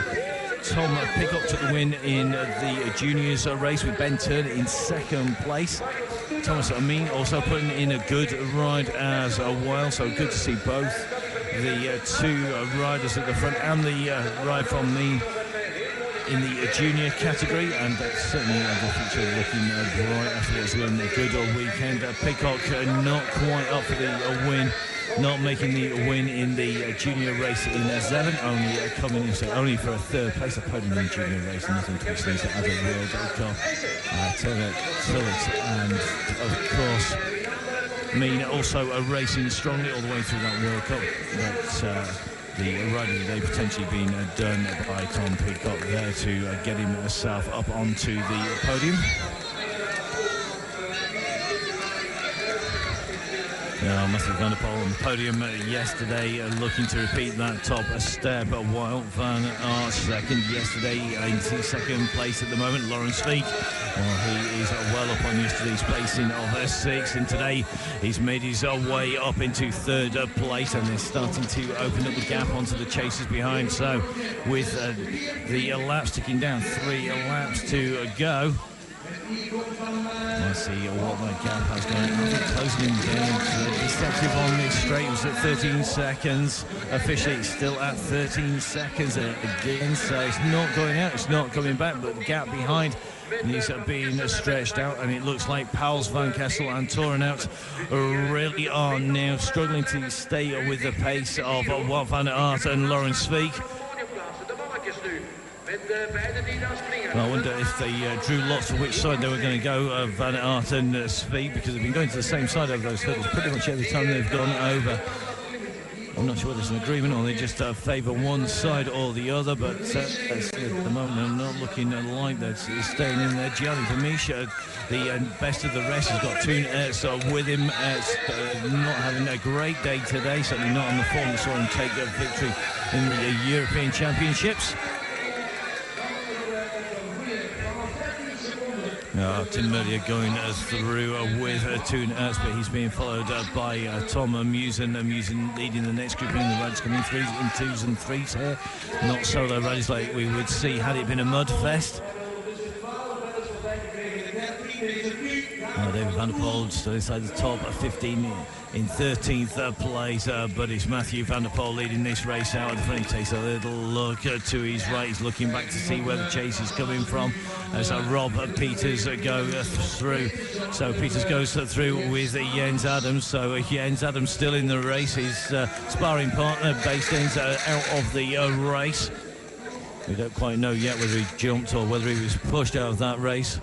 Tom Pickup took the win in the juniors race with Ben Turner in 2nd place. Thomas Amin also putting in a good ride as well, so good to see both the 2 riders at the front and the ride from me in the junior category, and certainly the future looking bright after what's been a good weekend. Pickup not quite up for the win, not making the win in the junior race in Zeven, only coming in only for a 3rd place. A podium in the junior race, nothing to extend to other World Cup. Turner, Phillips, and of course Mean also racing strongly all the way through that World Cup. But the rider today potentially being done by Tom Pickup there to get himself up onto the podium. Now, Mathieu van der Poel on the podium yesterday, looking to repeat that top step. Wout van Aert 2nd yesterday, into 2nd place at the moment. Laurens Fiek, well, he is well up on yesterday's placing of 6th, and today he's made his way up into 3rd place, and is starting to open up the gap onto the chasers behind. So with the laps ticking down, 3 laps to go. Let's see what the gap has gone. Closing him down. Deceptive on this straight. It was at 13 seconds. Officially, it's still at 13 seconds again. So it's not going out. It's not coming back. But the gap behind is being stretched out. And it looks like Pauls, Van Kessel and Torenhout really are now struggling to stay with the pace of Wout van Aert and Laurens Fiek. Well, I wonder if they drew lots of which side they were going to go, Van Aert and Fiek, because they've been going to the same side of those hurdles pretty much every time they've gone over. I'm not sure whether it's an agreement or they just favour one side or the other, but at the moment they're not looking like that. He's staying in there. Gianni Vermeersch, the best of the rest, has got Toon Ertz with him. Not having a great day today, certainly not on the form we saw him take a victory in the European Championships. Tim Merlier going through with Toon Ertz, but he's being followed by Tom Musen. Musen leading the next group, and the riders coming through in 2s and 3s here. Not solo riders like we would see had it been a mud fest. David van der Poel still inside the top at 15 in 13th place, but it's Mathieu van der Poel leading this race out at the front. He takes a little look to his right. He's looking back to see where the chase is coming from as Rob Peters go through. So Peters goes through with Jens Adams. So Jens Adams still in the race. His sparring partner, Bastain's out of the race. We don't quite know yet whether he jumped or whether he was pushed out of that race.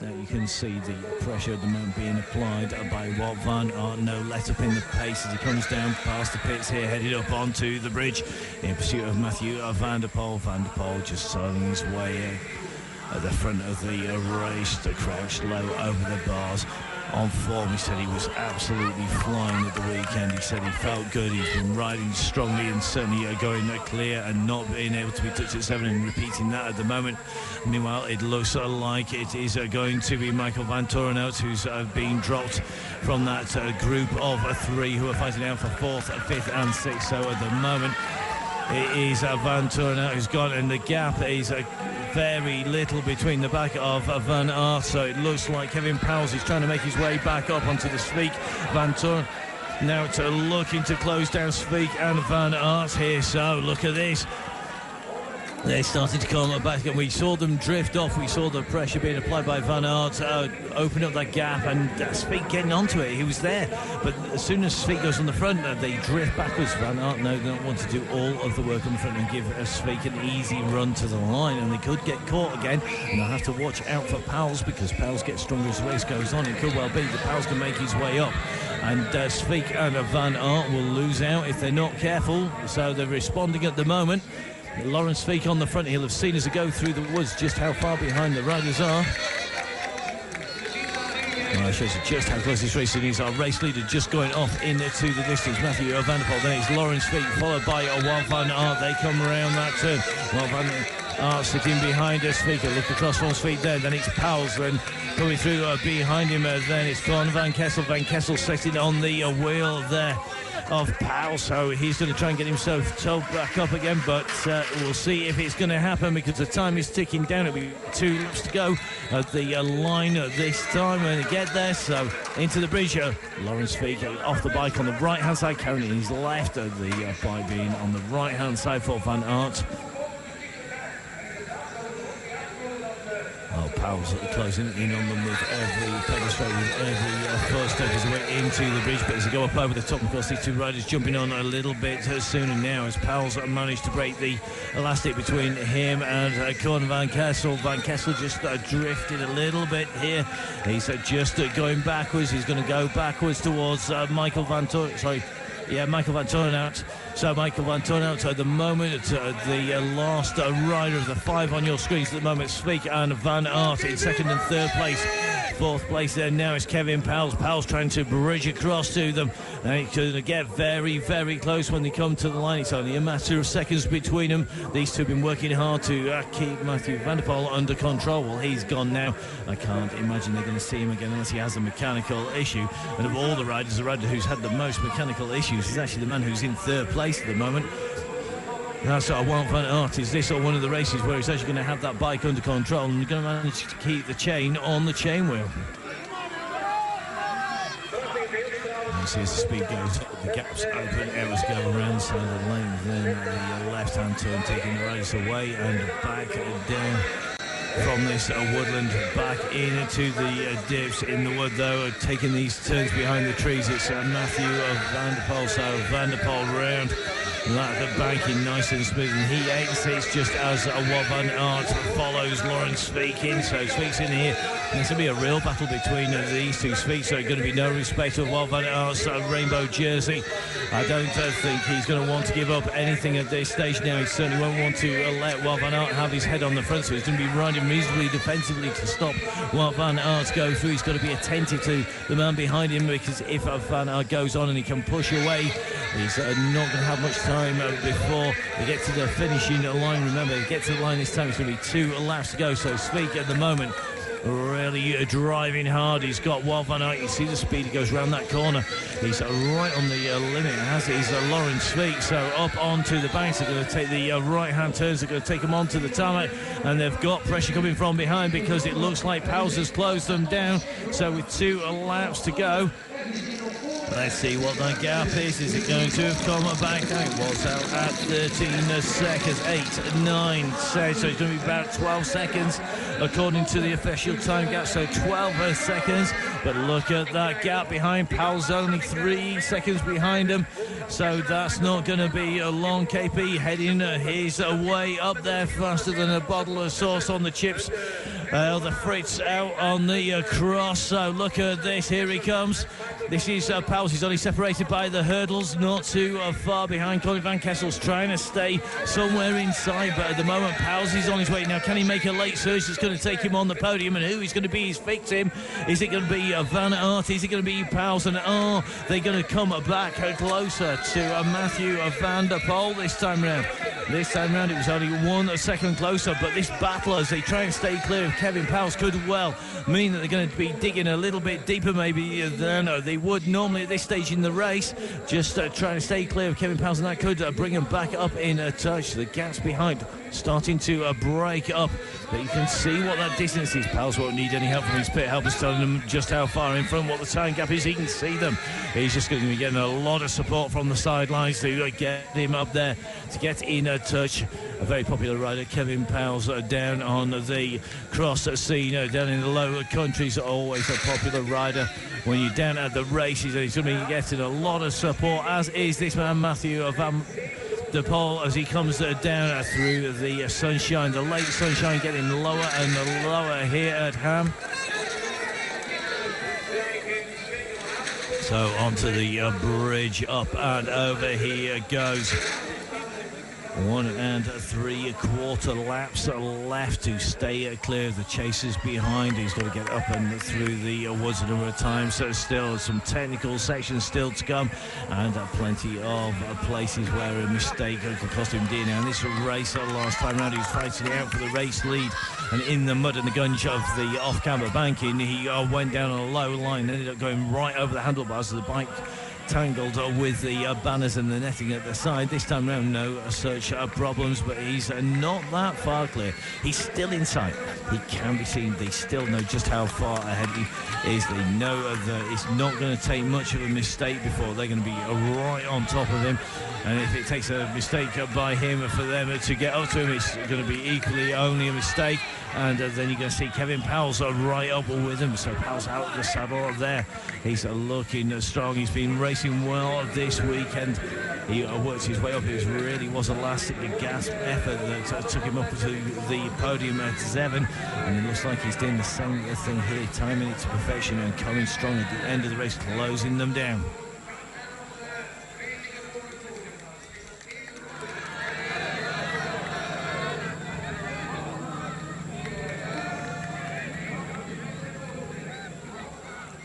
There you can see the pressure at the moment being applied by Wout van Aert. No let up in the pace as he comes down past the pits here, headed up onto the bridge in pursuit of Mathieu van der Poel. Van der Poel just sailing his way at the front of the race, to crouch low over the bars. on form. He said he was absolutely flying at the weekend. He said he felt good. He's been riding strongly and certainly going clear and not being able to be touched at 7 and repeating that at the moment. Meanwhile, it looks like it is going to be Michael van Torenhout who's being dropped from that group of 3 who are fighting out for 4th, 5th and 6th. So at the moment, it is Van Torenhout who's gone, and the gap is very little between the back of Van Aert. So it looks like Kevin Powles is trying to make his way back up onto the Sveek. Van Torenhout now looking to close down Sveek and Van Aert here. So look at this. They started to come back and we saw them drift off. We saw the pressure being applied by Van Aert, open up that gap, and Sveek getting onto it. He was there, but as soon as Sveek goes on the front, they drift backwards. Van Aert now don't want to do all of the work on the front and give Sveek an easy run to the line, and they could get caught again. And they'll have to watch out for Powles, because Powles gets stronger as the race goes on. It could well be that Powles can make his way up, and Sveek and Van Aert will lose out if they're not careful. So they're responding at the moment. Laurens Sveek on the front. He'll have seen as they go through the woods just how far behind the riders are. Well, it shows you just how close this race is. Our race leader just going off into the distance, Matthew van der Poel. Then it's Laurens Sveek, followed by Wout van Aert. They come around that turn. Wout van Aert sitting behind us. Sveek, look across from Sveek there. Then it's Powles, then coming through behind him. Then it's Gordon Van Kessel. Van Kessel sitting on the wheel there of Powell, so he's going to try and get himself towed back up again, but we'll see if it's going to happen, because the time is ticking down. It'll be 2 laps to go at the line this time when they get there. So into the bridge, Laurens Sveek off the bike on the right hand side, carrying his left, the bike being on the right hand side for Van Aert. Oh, Powell's closing in on them with every pedal straight, with every first step as they went into the bridge. But as they go up over the top, of course, these 2 riders jumping on a little bit sooner now, as Powell's managed to break the elastic between him and Gordon Van Kessel. Van Kessel just drifted a little bit here. He's just going backwards. He's going to go backwards towards Michael Van Torenhout. So Michael Van Torenhout at the moment, the last rider of the 5 on your screens at the moment, Sveek and Van Aert in 2nd and 3rd place. 4th place there now is Kevin Powles. Powles trying to bridge across to them. They're going to get very, very close when they come to the line. It's only a matter of seconds between them. These 2 have been working hard to keep Matthew van der Poel under control. Well, he's gone now. I can't imagine they're going to see him again unless he has a mechanical issue. And of all the riders, the rider who's had the most mechanical issues is actually the man who's in 3rd place at the moment. That's Wout van Aert. Is this one of the races where he's actually going to have that bike under control and going to manage to keep the chain on the chain wheel? You see as the speed goes up, the gaps open, errors go around, so the lane, then the left-hand turn taking the race away and back down from this woodland back into the dips in the wood, though, taking these turns behind the trees. It's Matthew van der Poel, so Van der Poel round that banking nice and smooth, and he exits just as Wout van Aert follows Laurens Sveek in. So Sveek's in here. There's going to be a real battle between these 2 Sveeks, so going to be no respect of Wout van Aert's rainbow jersey. I don't think he's going to want to give up anything at this stage now. He certainly won't want to let Wout van Aert have his head on the front, so he's going to be riding reasonably defensively to stop Wout van Aert go through. He's got to be attentive to the man behind him, because if Van Aert goes on and he can push away, he's not going to have much time before they get to the finishing line. Remember, they get to the line this time, it's going to be 2 laps to go. So Sveek at the moment really driving hard. He's got Wout van Aert. You see the speed he goes around that corner. He's right on the limit, as he's Laurens Sveek. So up onto the banks, they're going to take the right-hand turns. They're going to take them onto the tarmac, and they've got pressure coming from behind, because it looks like Powles has closed them down. So with 2 laps to go, let's see what that gap is. Is it going to have come back? It was out at 13 seconds, 8, 9, 10. So it's going to be about 12 seconds according to the official time gap. So 12 seconds. But look at that gap behind Powell's, only 3 seconds behind him. So that's not going to be a long. KP heading his way up there faster than a bottle of sauce on the chips The Fritz out on the cross. So look at this. Here he comes. This is Pauwels. He's only separated by the hurdles, not too far behind. Colin Van Kessel's trying to stay somewhere inside, but at the moment Pauwels is on his way. Now, can he make a late surge that's going to take him on the podium? And who is going to be his victim? Is it going to be Van Aert? Is it going to be Pauwels? And are they going to come back closer to Mathieu van der Poel this time round? This time round it was only 1 second closer, but this battle as they try and stay clear of Kevin Pauwels could well mean that they're going to be digging a little bit deeper maybe than they would normally at this stage in the race. Just trying to stay clear of Kevin Pauwels, and that could bring him back up in touch. The gaps behind starting to break up, but you can see what that distance is. Pauwels won't need any help from his pit helpers telling him just how far in front, what the time gap is. He can see them. He's just going to be getting a lot of support from the sidelines to get him up there, to get in touch. A very popular rider, Kevin Pauwels, down on the cross scene, down in the lower countries, always a popular rider. When you're down at the races, he's going to be getting a lot of support, as is this man, Mathieu van der Poel, as he comes down through the sunshine, the late sunshine, getting lower and lower here at Hamme. So onto the bridge, up and over he goes. 1 3/4 laps left to stay clear of the chasers behind. He's got to get up and through the woods a number of times. So still some technical sections still to come, and plenty of places where a mistake could cost him dear. Now, in this race last time round, he was fighting it out for the race lead, and in the mud and the gunge of the off-camber banking, he went down on a low line, ended up going right over the handlebars of the bike, tangled with the banners and the netting at the side. This time round, no such problems, but he's not that far clear. He's still inside. He can be seen. They still know just how far ahead he is. They know that it's not going to take much of a mistake before they're going to be right on top of him. And if it takes a mistake by him for them to get up to him, it's going to be equally only a mistake. And then you're going to see Kevin Pauwels right up with him. So Pauwels out of the saddle there. He's looking strong. He's been racing well this weekend. He worked his way up. It really was a last gasp effort that took him up to the podium at 7. And it looks like he's doing the same thing here, timing it to perfection and coming strong at the end of the race, closing them down.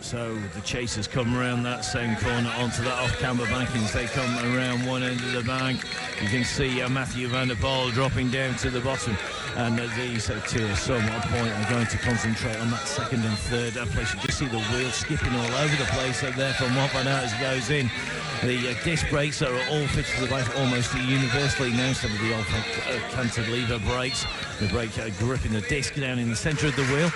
So the chasers come around that same corner onto that off-camber banking. As they come around one end of the bank, you can see Mathieu van der Poel dropping down to the bottom. And these two at some point are going to concentrate on that second and third place. You just see the wheels skipping all over the place there from Wout van Aert as he goes in. The disc brakes are all fitted to the bike almost universally now, some of the old canted lever brakes. The brake gripping the disc down in the centre of the wheel.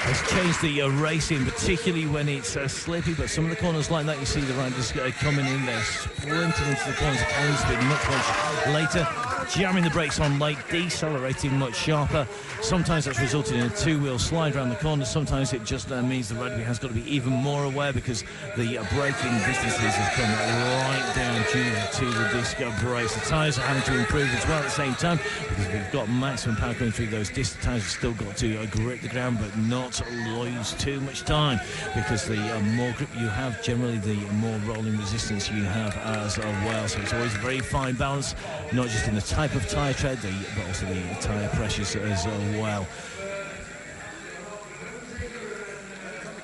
It's changed the racing, particularly when it's slippy, but some of the corners like that, you see the riders coming in there, sprinting into the corners, carrying speed much later, jamming the brakes on late, decelerating much sharper. Sometimes that's resulted in a two-wheel slide around the corner. Sometimes it just means the rider has got to be even more aware because the braking distances have come right down due to the disc brakes. The tyres are having to improve as well at the same time because we've got maximum power going through those disc tyres. We've still got to grip the ground, but not lose too much time because the more grip you have, generally the more rolling resistance you have as well. So it's always a very fine balance, not just in the type of tyre tread, but also the tyre pressures as well.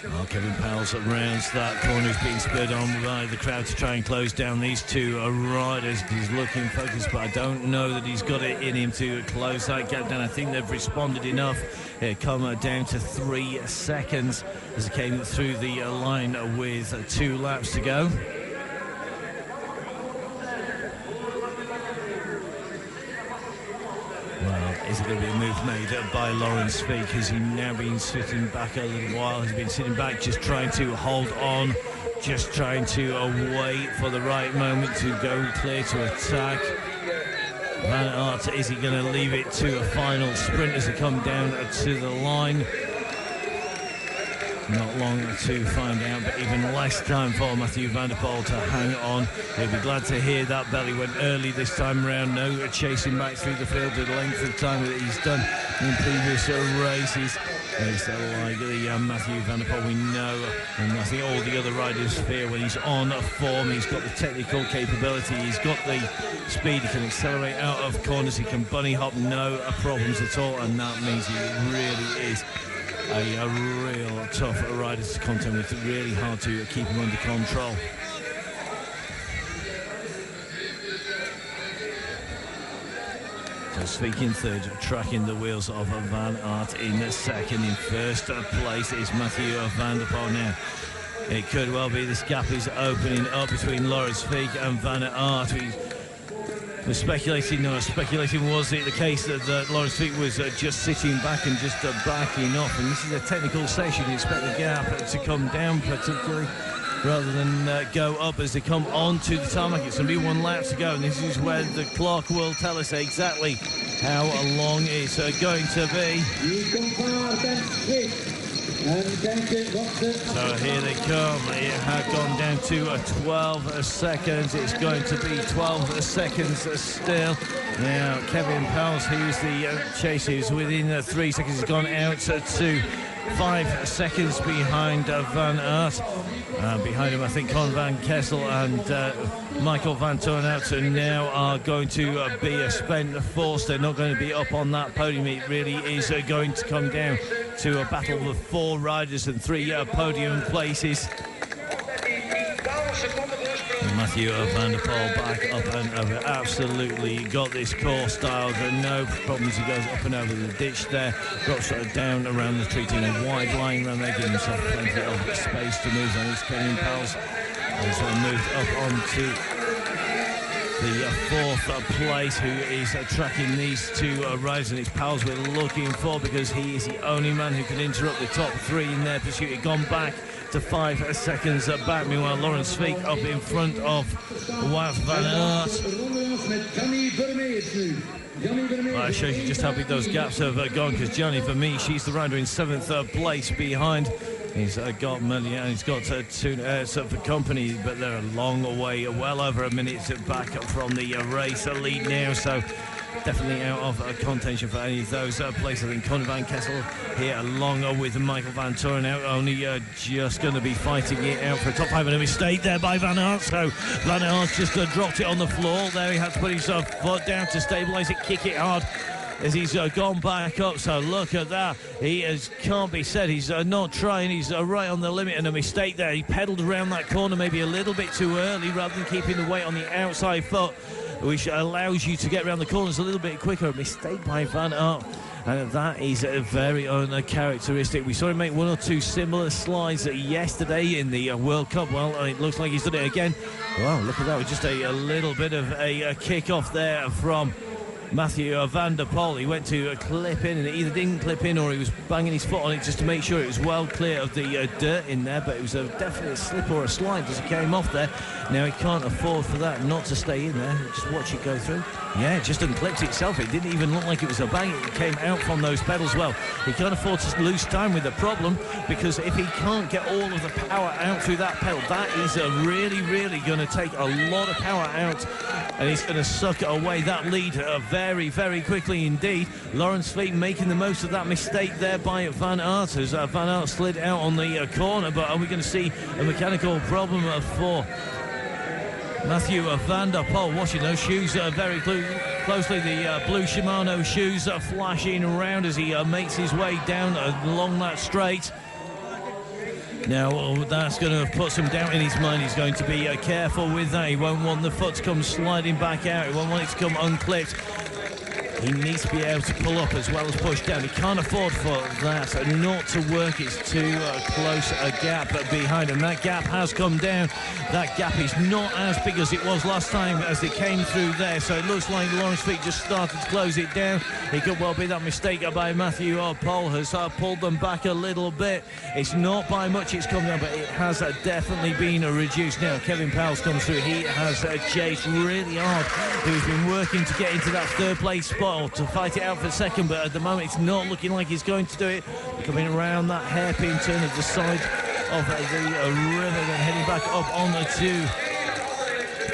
Well, Kevin Pauwels rounds that corner. He's being spurred on by the crowd to try and close down these two riders. He's looking focused, but I don't know that he's got it in him to close that gap down. I think they've responded enough. Come down to 3 seconds as it came through the line with 2 laps to go. Is it going to be a move made by Laurens Vink? Has he now been sitting back a little while? He's been sitting back just trying to hold on, just trying to wait for the right moment to go clear to attack. Van Aert, is he going to leave it to a final sprint as they come down to the line? Not long to find out, but even less time for Mathieu van der Poel to hang on. He'll be glad to hear that belly went early this time round. No chasing back through the field at the length of time that he's done in previous races. It's like the Mathieu van der Poel we know, and I think all the other riders fear when he's on form. He's got the technical capability, he's got the speed, he can accelerate out of corners, he can bunny hop, no problems at all, and that means he really is a real tough rider to contend with. It's really hard to keep him under control. Trofee in third, tracking the wheels of Van Aert in second. In first place is Mathieu van der Poel now. It could well be this gap is opening up between Laurens Fiek and Van Aert. We're speculating, was it the case that Laurens Fiek was just sitting back and just backing off? And this is a technical session, you expect the gap to come down particularly, rather than go up as they come onto the tarmac. It's going to be 1 lap to go, and this is where the clock will tell us exactly how long it's going to be. So here they come. It had gone down to 12 seconds. It's going to be 12 seconds still. Now, Kevin Powles, who's the chaser, is within 3 seconds. He's gone out to 5 seconds behind Van Aert. Behind him, I think Con van Kessel and Michael van Turnhout now are going to be spent force. They're not going to be up on that podium. It really is going to come down to a battle of 4 riders and 3 podium places. Mathieu van der Poel back up and over. Absolutely got this course styled, no problems. He goes up and over the ditch there, drops down around the tree, taking a wide line around there, giving himself plenty of space to move on. His Kevin Powles has moved up onto the 4th place, who is tracking these 2 riders, and it's Powles we're looking for, because he is the only man who can interrupt the top 3 in their pursuit. He'd gone back to 5 seconds back. Meanwhile, Laurens Fiek up in front of Wout van Aert. Well, it shows you just how big those gaps have gone, because Gianni Vermeer, she's the rider in 7th place behind. He's got money and he's got 2 for company, but they're a long way, well over a minute back from the race lead now, so definitely out of contention for any of those places. I think Con van Kessel here, along with Michael van Turnhout, only just going to be fighting it out for a top 5, and a mistake there by Van Aert. So Van Aert just dropped it on the floor there. He had to put his foot down to stabilise it, kick it hard as he's gone back up. So look at that. He can't be said. He's not trying. He's right on the limit, and a mistake there. He pedalled around that corner maybe a little bit too early rather than keeping the weight on the outside foot, which allows you to get around the corners a little bit quicker. A mistake by Van Aert, and that is very uncharacteristic. We saw him make 1 or 2 similar slides yesterday in the World Cup. Well, it looks like he's done it again. Wow, look at that, with just a little bit of a kick-off there from Mathieu van der Poel. He went to clip in, and it either didn't clip in or he was banging his foot on it just to make sure it was well clear of the dirt in there, but it was definitely a slip or a slide as it came off there. Now he can't afford for that not to stay in there. Just watch it go through. Yeah, it just unclipped itself. It didn't even look like it was a bang. It came out from those pedals. Well, he can't afford to lose time with the problem, because if he can't get all of the power out through that pedal, that is really going to take a lot of power out, and he's going to suck away that lead very, very quickly indeed. Laurens Fiek making the most of that mistake there by Van Aert, as Van Aert slid out on the corner. But are we going to see a mechanical problem for Mathieu van der Poel? Watching those shoes very closely, the blue Shimano shoes flashing around as he makes his way down along that straight. Now, that's going to put some doubt in his mind. He's going to be careful with that. He won't want the foot to come sliding back out. He won't want it to come unclipped. He needs to be able to pull up as well as push down. He can't afford for that not to work. It's too close a gap behind him. That gap has come down. That gap is not as big as it was last time as it came through there. So it looks like Laurens Fiek just started to close it down. It could well be that mistake by Mathieu Poel has pulled them back a little bit. It's not by much it's come down, but it has definitely been reduced. Now Kevin Powles comes through. He has chased really hard. He's been working to get into that 3rd place spot, to fight it out for second, but at the moment it's not looking like he's going to do it. Coming around that hairpin turn at the side of the river, then heading back up on the 2.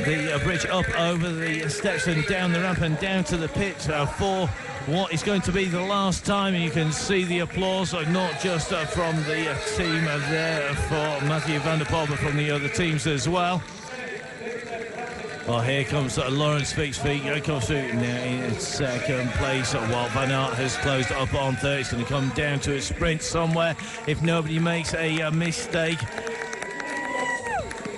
the bridge up over the steps and down the ramp and down to the pit for what is going to be the last time. And you can see the applause, not just from the team there for Mathieu van der Poel, but from the other teams as well. Well, here comes Laurens Fiek comes through now in second place, while Van Aert has closed up on third. It's going to come down to a sprint somewhere if nobody makes a mistake.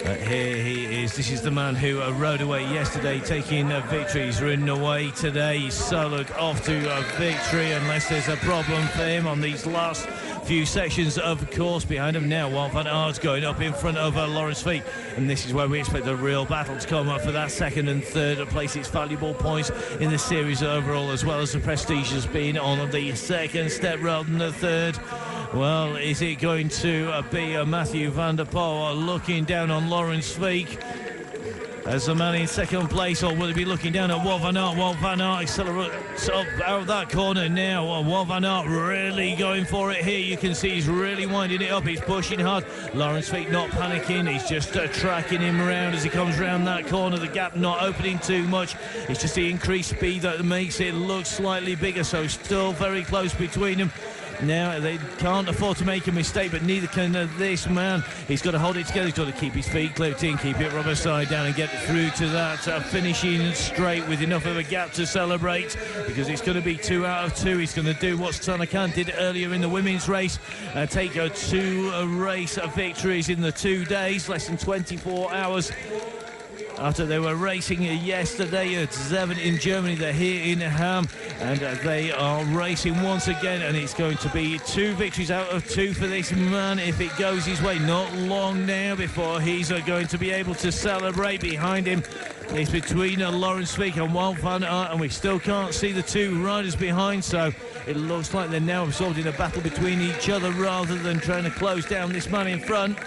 But here he is. This is the man who rode away yesterday, taking victory. He's ridden away today. He's soloed off to victory, unless there's a problem for him on these last few sections of course. Behind him now, while Van Aert's going up in front of Laurens Fiek, and this is where we expect a real battle to come up for that second and third place. It's valuable points in the series overall, as well as the prestige has been on the second step rather than the third. Well, is it going to be Mathieu van der Poel looking down on Laurens Fiek as the man in second place, or will he be looking down at Wout van Aert? Wout van Aert accelerates up out of that corner now. Wout van Aert really going for it here. You can see he's really winding it up. He's pushing hard. Laurens Fiek not panicking. He's just tracking him around as he comes around that corner. The gap not opening too much. It's just the increased speed that makes it look slightly bigger. So still very close between them. Now, they can't afford to make a mistake, but neither can this man. He's got to hold it together. He's got to keep his feet clipped in, keep it rubber side down, and get through to that finishing straight with enough of a gap to celebrate, because it's going to be 2 out of 2. He's going to do what Sanakan did earlier in the women's race, take 2 race victories in the 2 days, less than 24 hours. After they were racing yesterday at Zeven in Germany, they're here in Hamme, and they are racing once again, and it's going to be 2 victories out of 2 for this man if it goes his way. Not long now before he's going to be able to celebrate. Behind him it's between Laurens Fiek and Wout van Aert, and we still can't see the 2 riders behind, so it looks like they're now absorbed in a battle between each other rather than trying to close down this man in front.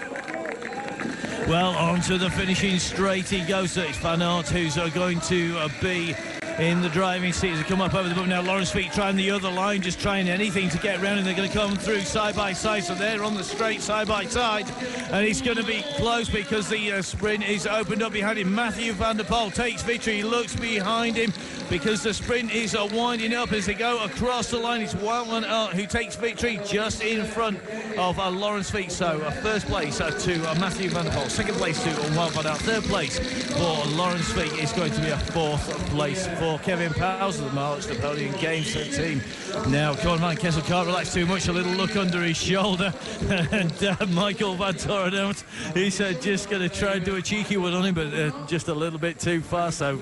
Well, onto the finishing straight he goes. It's Van Aert who's going to be in the driving seat as they come up over the bump. Now Laurens Fiek trying the other line, just trying anything to get round, and they're going to come through side by side. So they're on the straight side by side, and he's going to be close because the sprint is opened up behind him. Mathieu van der Poel takes victory. He looks behind him because the sprint is winding up as they go across the line. It's Wout van Aert who takes victory just in front of Laurens Fiek. So first place to Mathieu van der Poel, second place to Wout van Aert, third place for Laurens Fiek is going to be a 4th place for Kevin Powers of the March the Podium Games team. Now Koen van Kessel can't relax too much, a little look under his shoulder, and Michael van Torenhout, he's just going to try and do a cheeky one on him, but just a little bit too far. So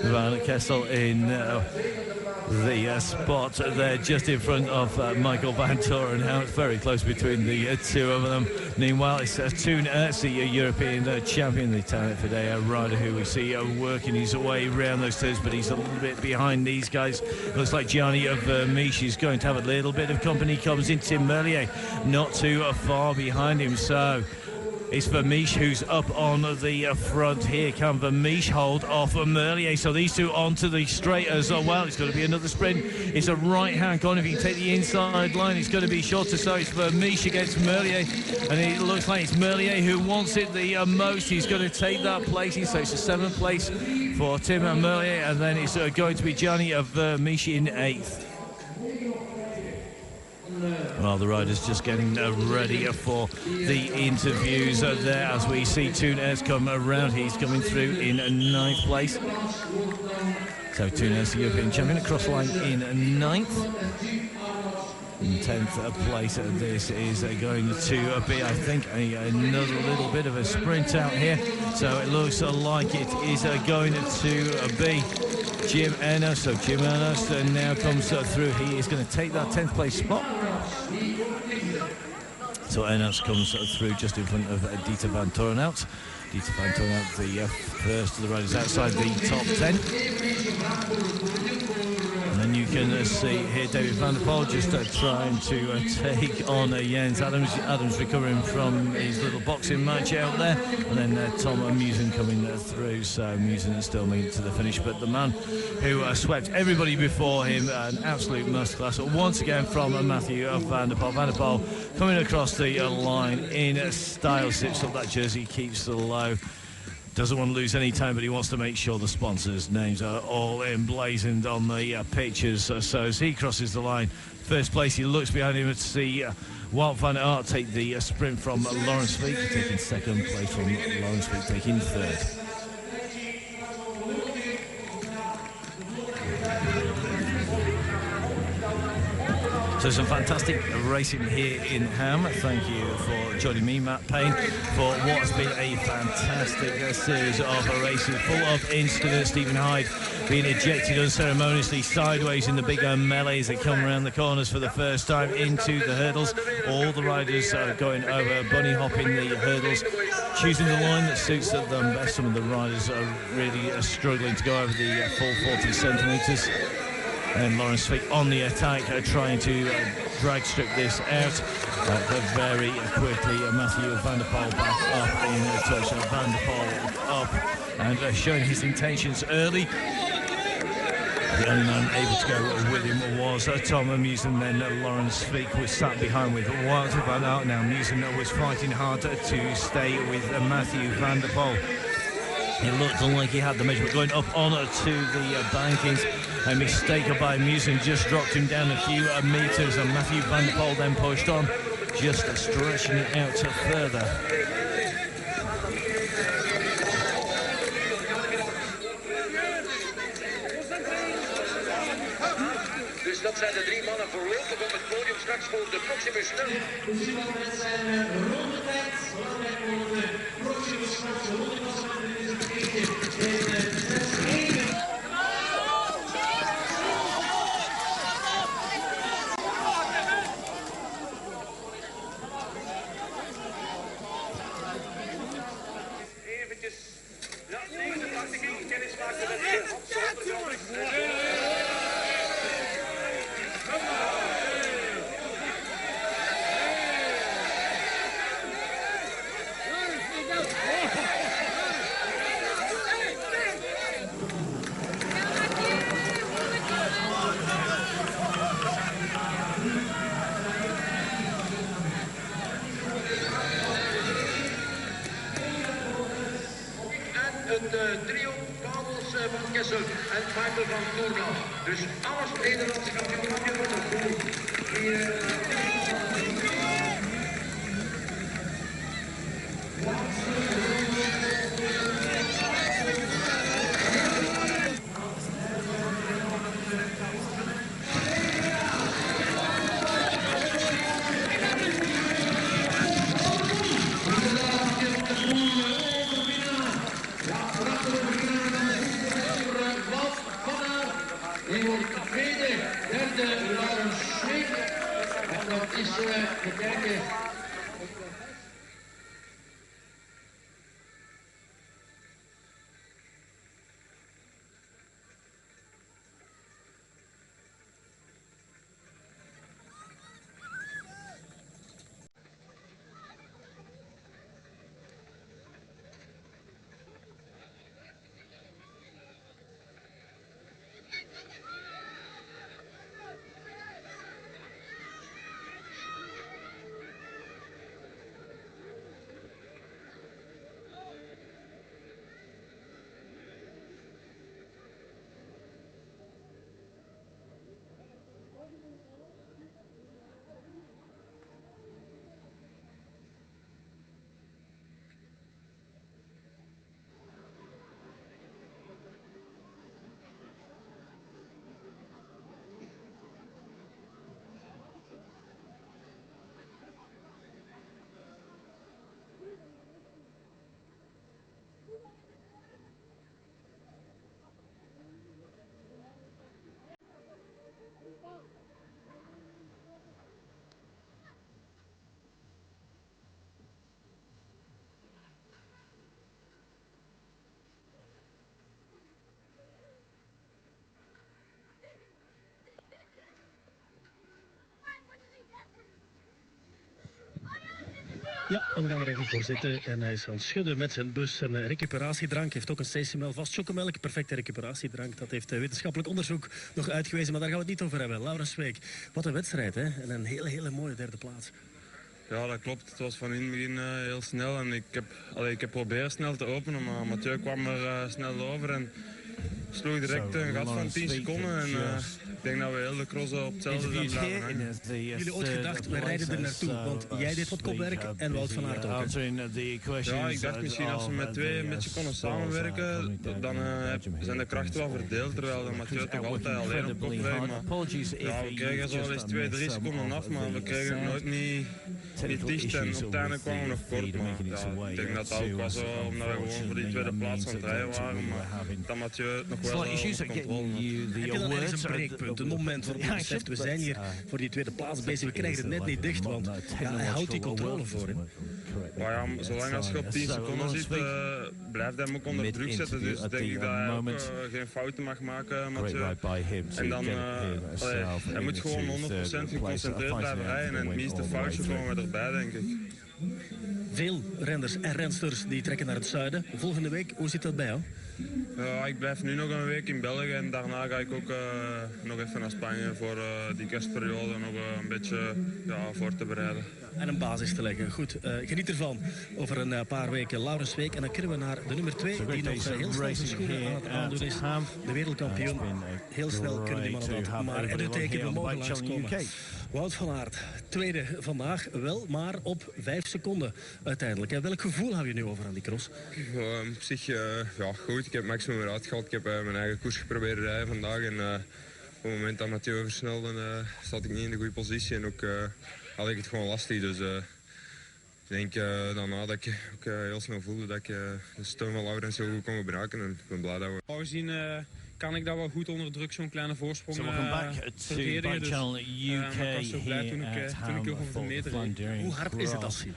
Van Kessel in the spot there just in front of Michael van Torenhout, very close between the 2 of them. Meanwhile, it's Toon Ertz, the European champion, the Talent Fidea rider who we see working his way around those turns, but he's a little bit behind these guys. Looks like Gianni of Vermeesch is going to have a little bit of company. Comes in Tim Merlier, not too far behind him, so it's Vermeesch who's up on the front here. Can Vermeesch hold off Merlier? So these 2 onto the straight as well. It's going to be another sprint. It's a right-hand corner. If you can take the inside line, it's going to be shorter. So it's Vermeesch against Merlier, and it looks like it's Merlier who wants it the most. He's going to take that placing. So it's a 7th place for Tim and Merlier, and then it's going to be Gianni of Vermeesch in 8th. Well, the riders just getting ready for the interviews there as we see Toon Ertz come around. He's coming through in 9th place. So Toon Ertz, the European champion, across the line in 9th. In 10th place, this is going to be, I think, another little bit of a sprint out here. So it looks like it is going to be Jim Ennis. So Jim Ennis now comes through. He is going to take that 10th place spot. So Ennis comes through just in front of Dieter van Torenhout. Dieter van Torenhout, the first of the riders outside the top 10. And then you can see here David van der Poel just trying to take on Jens Adams. Adams recovering from his little boxing match out there. And then Tom Musen coming through. So Musen is still making it to the finish. But the man who swept everybody before him, an absolute masterclass once again from Mathieu van der Poel. Van der Poel coming across the line in style, sips up that jersey, keeps the low. doesn't want to lose any time, but he wants to make sure the sponsors' names are all emblazoned on the pictures. So as he crosses the line, first place, he looks behind him to see Wout van Aert take the sprint from Laurens Fiek, taking second place from Laurens Fiek, taking third. So some fantastic racing here in Hamme. Thank you for joining me, Matt Payne, for what has been a fantastic series of races full of incidents. Stephen Hyde being ejected unceremoniously sideways in the big melees that come around the corners for the first time into the hurdles. All the riders going over, bunny hopping the hurdles, choosing the line that suits them best. Some of the riders are really struggling to go over the full 40 centimetres. And Laurens Fiek on the attack, trying to drag strip this out. But very quickly, Mathieu van der Poel back up in touch. Van der Poel up and showing his intentions early. The only man able to go with him was Tom Musen. Then Laurens Fiek was sat behind with Wout van Aert. Now Musen was fighting hard to stay with Mathieu van der Poel. It looked like he had the measurement going up on to the bankings. A mistake by Musen just dropped him down a few metres, and Mathieu van der Poel then pushed on, just stretching it out further. Dus dat zijn de drie mannen voorlopig op het podium straks voor de Proximus 0. Eventjes, ja, tegen de tactiek, kennis maken met de het trio Pavels van Kessel en Michael van Toornal. Dus alles Nederlandse kampioen die wordt tweede, derde Laurens Fiek. En dat is de kijken. Ja, en we gaan er even voor zitten en hij is aan het schudden met zijn bus. Een recuperatiedrank, heeft ook een CCML vast chocomelk, perfecte recuperatiedrank. Dat heeft wetenschappelijk onderzoek nog uitgewezen, maar daar gaan we het niet over hebben. Laurens Fiek, wat een wedstrijd hè, en een hele mooie derde plaats. Ja, dat klopt. Het was van in het begin heel snel en ik heb proberen snel te openen, maar Mathieu kwam er snel over en sloeg direct een gat van 10 seconden. En ik denk dat we heel de cross op hetzelfde zijn blijven hangen. Jullie ooit gedacht, we rijden er naartoe, want jij deed wat kopwerk en Wout van Aert ook. Ja, ik dacht misschien als we met twee een beetje konden samenwerken, dan zijn de krachten wel verdeeld, terwijl Mathieu toch altijd alleen op kop reed. Ja, we kregen zo wel eens 2-3 seconden af, maar we kregen het nooit niet dicht en uiteindelijk kwamen we nog kort. Maar ja, ik denk dat dat ook was zo, omdat we gewoon voor die tweede plaats aan het rijden waren, maar dat Mathieu het nog wel onder controle had. Heb je dan ergens een breekpunt, een moment waarop je beseft, we zijn hier voor die tweede plaats bezig, we krijgen het net niet dicht, want hij houdt die controle voor hem. Maar ja, zolang als je op 10 seconden zit, blijft hij hem ook onder druk zetten, dus denk ik dat hij ook geen fouten mag maken, Mathieu. En dan, hij moet gewoon 100% geconcentreerd blijven rijden en het minste foutje komen we erbij, denk ik. Veel renners en rensters die trekken naar het zuiden. Volgende week, hoe zit dat bij jou? Ik blijf nu nog een week in België en daarna ga ik ook nog even naar Spanje voor die kerstperiode nog een beetje voor te bereiden. En een basis te leggen. Goed, geniet ervan. Over een paar weken Laurens Week en dan kunnen we naar de nummer 2 die nog heel snel zijn schoenen aan het aandoen is. De wereldkampioen. Heel snel kunnen die mannen dat. Maar en nu tegen we mogen langskomen. Wout van Aert, tweede vandaag, wel maar op 5 seconden uiteindelijk. En welk gevoel hou je nu over aan die cross? Op zich, goed. Ik heb het maximum eruit gehaald. Ik heb mijn eigen koers geprobeerd te rijden vandaag. En op het moment dat Mathieu versnelde, zat ik niet in de goede positie. En ook had ik het gewoon lastig. Dus ik denk daarna dat ik ook heel snel voelde dat ik de steun van Laurens heel goed kon gebruiken. En ik ben blij dat we... Gezien kan ik dat wel goed onder druk zo'n kleine voorsprong verdedigen. Dus, ik was zo blij toen ik over de meter reed. Hoe hard is het afzien?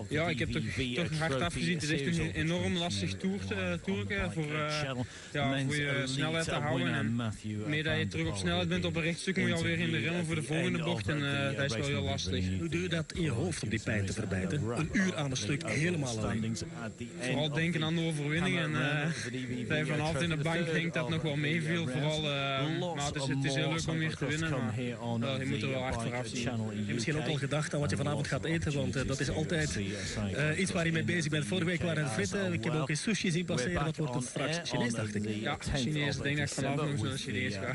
Ja, ik heb toch hard afgezien. Het is echt een enorm lastig toerke voor je snelheid te houden. En mee dat je terug op snelheid bent op een rechtstuk moet je alweer in de remmen voor de volgende bocht. En dat is wel heel lastig. Hoe doe je dat in je hoofd om die pijn te verbijten? Een uur aan een stuk, helemaal alleen. Vooral denken aan de overwinning. En dat je vanaf in de bank denkt dat nog wel meeviel. Vooral, maar het is heel leuk om weer te winnen. Maar je moet er wel hard voor afzien. Je hebt misschien ook al gedacht aan wat je vanavond gaat eten, want dat is altijd iets waar je mee bezig bent. Vorige week waren het fritten. Ik heb ook eens sushi zien passeren. Dat wordt het straks Chinees, dacht ik. Ja, Chinees. Ik denk dat ik vanavond nog zo'n Chinees ga.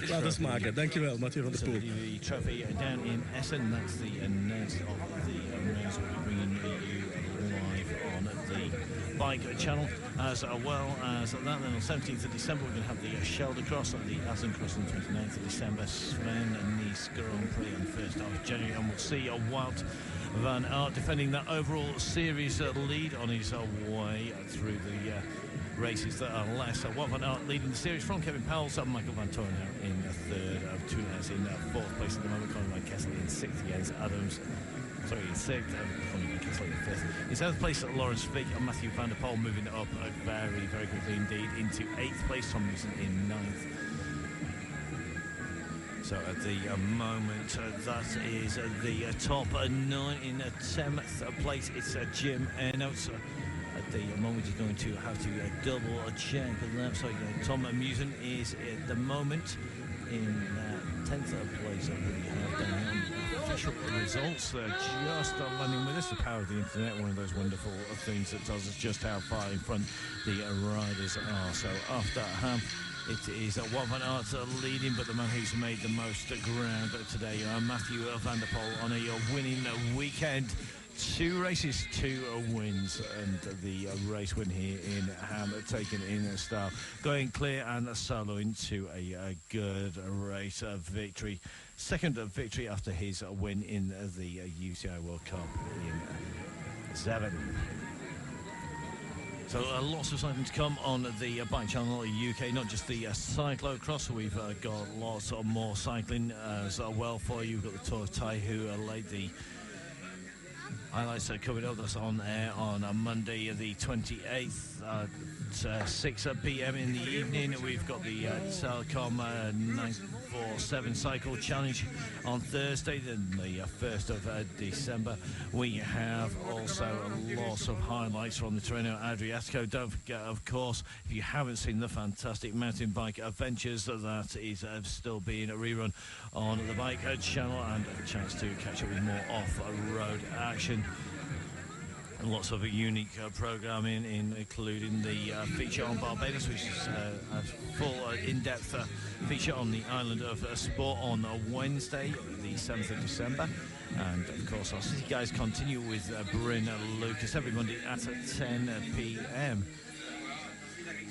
Laat eens maken. Dankjewel, Mathieu van der Poel. Trofee down in Essen. That's the next of the race we'll be bringing you live on the bike channel, as well as that. Then on 17th of December we're going to have the Schelde Cross and the Assen Cross on 29th of December. Sven Nice Grand Prix on the 1st of January, and we'll see Wout van Aert defending that overall series lead on his way through the races that are less. Wout van Aert leading the series from Kevin Powell, Michael Van Toorn in third, Tunes in fourth place at the moment, Colin Van Kessel in sixth against Adams. Sorry, in sixth, Colin Van Kessel in fifth. In seventh place, Laurens Vig and Mathieu van der Poel moving up very, very quickly indeed into eighth place. Tom Newson in ninth. So at the moment, that is the top 9 in 10th place. It's Jim Enots. At the moment, he's going to have to double check that. So Tom Musen is at the moment in 10th place. We have the official results just landing with us. The power of the internet, one of those wonderful things that tells us just how far in front the riders are. So after Hamme, it is Wout van Aert leading, but the man who's made the most ground today, Mathieu van der Poel, on a winning weekend. 2 races, 2 wins, and the race win here in Hamme taken in style, going clear and solo into a good race victory. Second victory after his win in the UCI World Cup in Zeven. So lots of cycling to come on the bike channel UK, not just the Cyclocross. We've got lots of more cycling as well for you. We've got the Tour of Thai, who laid the Highlights are coming up. That's on air on Monday the 28th at 6 p.m. in the evening. We've got the Telecom 947 Cycle Challenge on Thursday, then the 1st of December. We have also lots of highlights from the Tirreno Adriatico. Don't forget, of course, if you haven't seen the fantastic mountain bike adventures, that is still being rerun on the Bike channel, and a chance to catch up with more off-road action. And lots of unique programming, including the feature on Barbados, which is a full in-depth feature on the island of Sport on Wednesday, the 7th of December. And of course, our City Guys continue with Bryn Lucas every Monday at 10 p.m.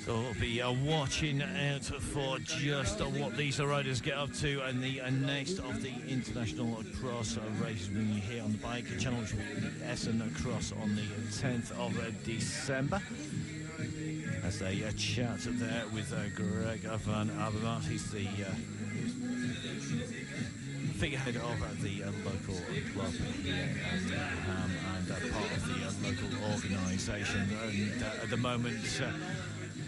So we'll be watching out for just what these riders get up to, and the next of the international cross races when you hear on the Bike channel, which will be the Essen Cross on the 10th of December. As they chat there with Greg van Avermaet. He's the figurehead of the local club here at Hamme, and part of the local organisation. And at the moment,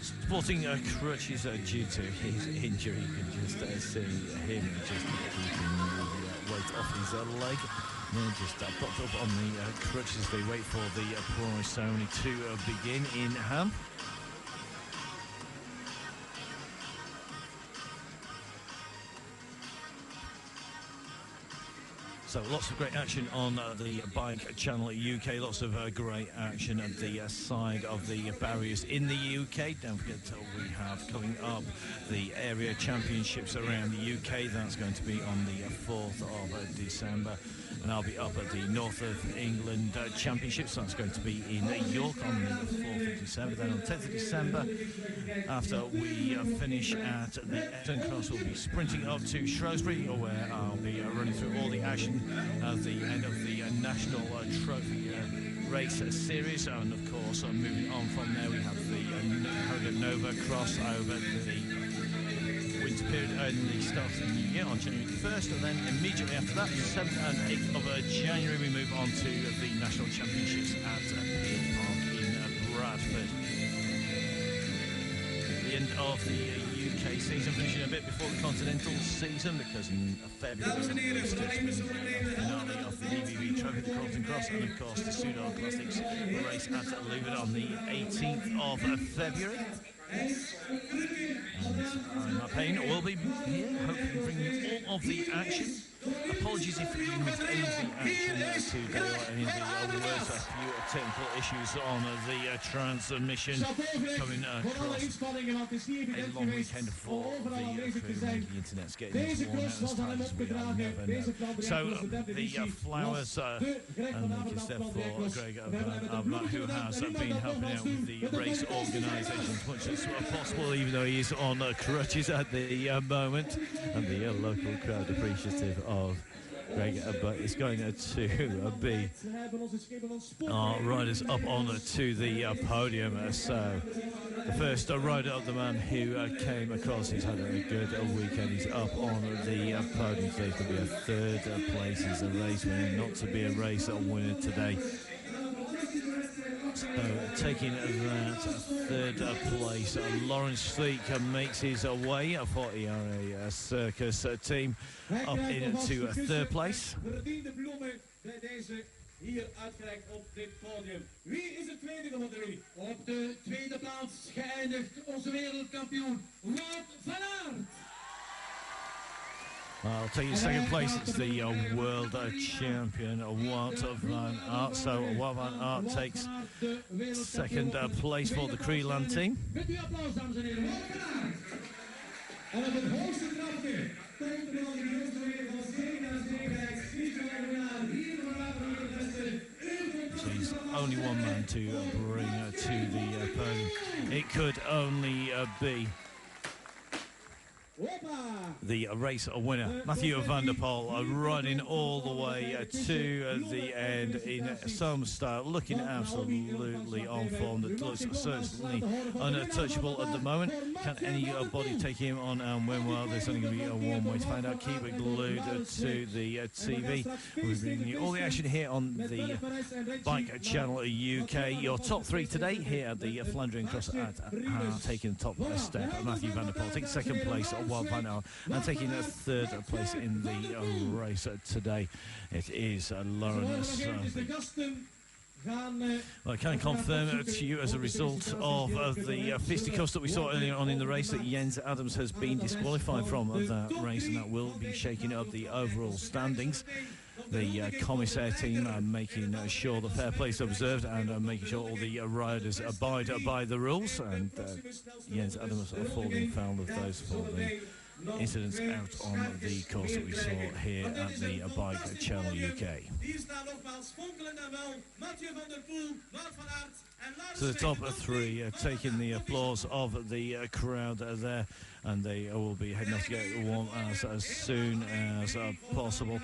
sporting crutches due to his injury. You can just see him just keeping the weight off his leg. And then just propped up on the crutches. They wait for the prize ceremony to begin in Hamme. So lots of great action on the Bike channel UK, lots of great action at the side of the barriers in the UK. Don't forget we have coming up the area championships around the UK. That's going to be on the 4th of December. And I'll be up at the North of England Championships. That's going to be in York on the 4th of December. Then on the 10th of December, after we finish at the Essen Cross, we'll be sprinting up to Shrewsbury, where I'll be running through all the action at the end of the National Trophy race series. And of course, moving on from there, we have the Nova Cross over the winter period and the start of the new year on January 1st, and then immediately after that, 7th and 8th of January, we move on to the National Championships at Pier Park in Bradford. The end of the UK season, finishing a bit before the continental season, because in February the finale of the DVV Trophy, the Penultimate, and of course the Soudal Classics race at Leuven on the 18th of February. And I'm Payne will be here, hopefully bringing you all of the action. Apologies if you missed any of the action today, or any of the words, a few technical issues on the transmission coming across a long weekend for the crew. The internet's getting worn out as times as we are never know. So the flowers and the kiss there for Greg van Avermaet, who has been helping out with the race organisation as much as possible, even though he is on crutches at the moment, and the local crowd appreciative of Greg, but it's going to be our riders up on to the podium. So the first rider of the man who came across, he's had a good weekend. He's up on the podium today. It's going to be a third place. He's a race winner, not to be a race winner today. So taking that third place, Lawrence Sleek makes his way for ERA Circus team up into third place. Hier uitgereikt op dit podium. Wie is de tweede geworden? Op de tweede plaats geëindigd onze wereldkampioen Wout van Aert. I'll take you second place. It's the world champion Wout van Aert. So Wout van Aert takes second place for the Creeland team. Met uw applaus, dames en heren. En op het hoogste trapje komt de man die de hoogste wereld van 2009 hier So he's only one man to bring to the podium. It could only be the race winner, Mathieu van der Poel, running all the way to the end in some style, looking absolutely on form. That looks certainly untouchable at the moment. Can anybody take him on and win? Well, there's only going to be one way to find out. Keep it glued to the TV. We're bringing you all the action here on the Bike Channel UK. Your top three today here at the Flandriencross at taking the top step. Mathieu van der Poel taking second place at Wout van Aert, and taking a third place in the race today. It is Lawrence. Well, I can confirm to you as a result of the fisticuffs that we saw earlier on in the race that Jens Adams has been disqualified from that race, and that will be shaking up the overall standings. The commissaire team making sure the fair play is observed and making sure all the riders abide by the rules, and Jens Adams falling foul of those for the incidents out on the course that we saw here at the Bike Channel UK. So the top three taking the applause of the crowd there, and they will be heading off to get warm as soon as possible.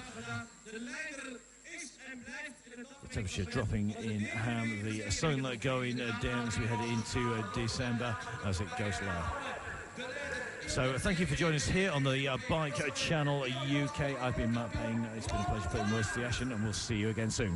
The temperature dropping in Hamme, the sun going down as we head into December as it goes live. So thank you for joining us here on the Bike Channel UK. I've been Matt Payne. It's been a pleasure putting words to the action, and we'll see you again soon.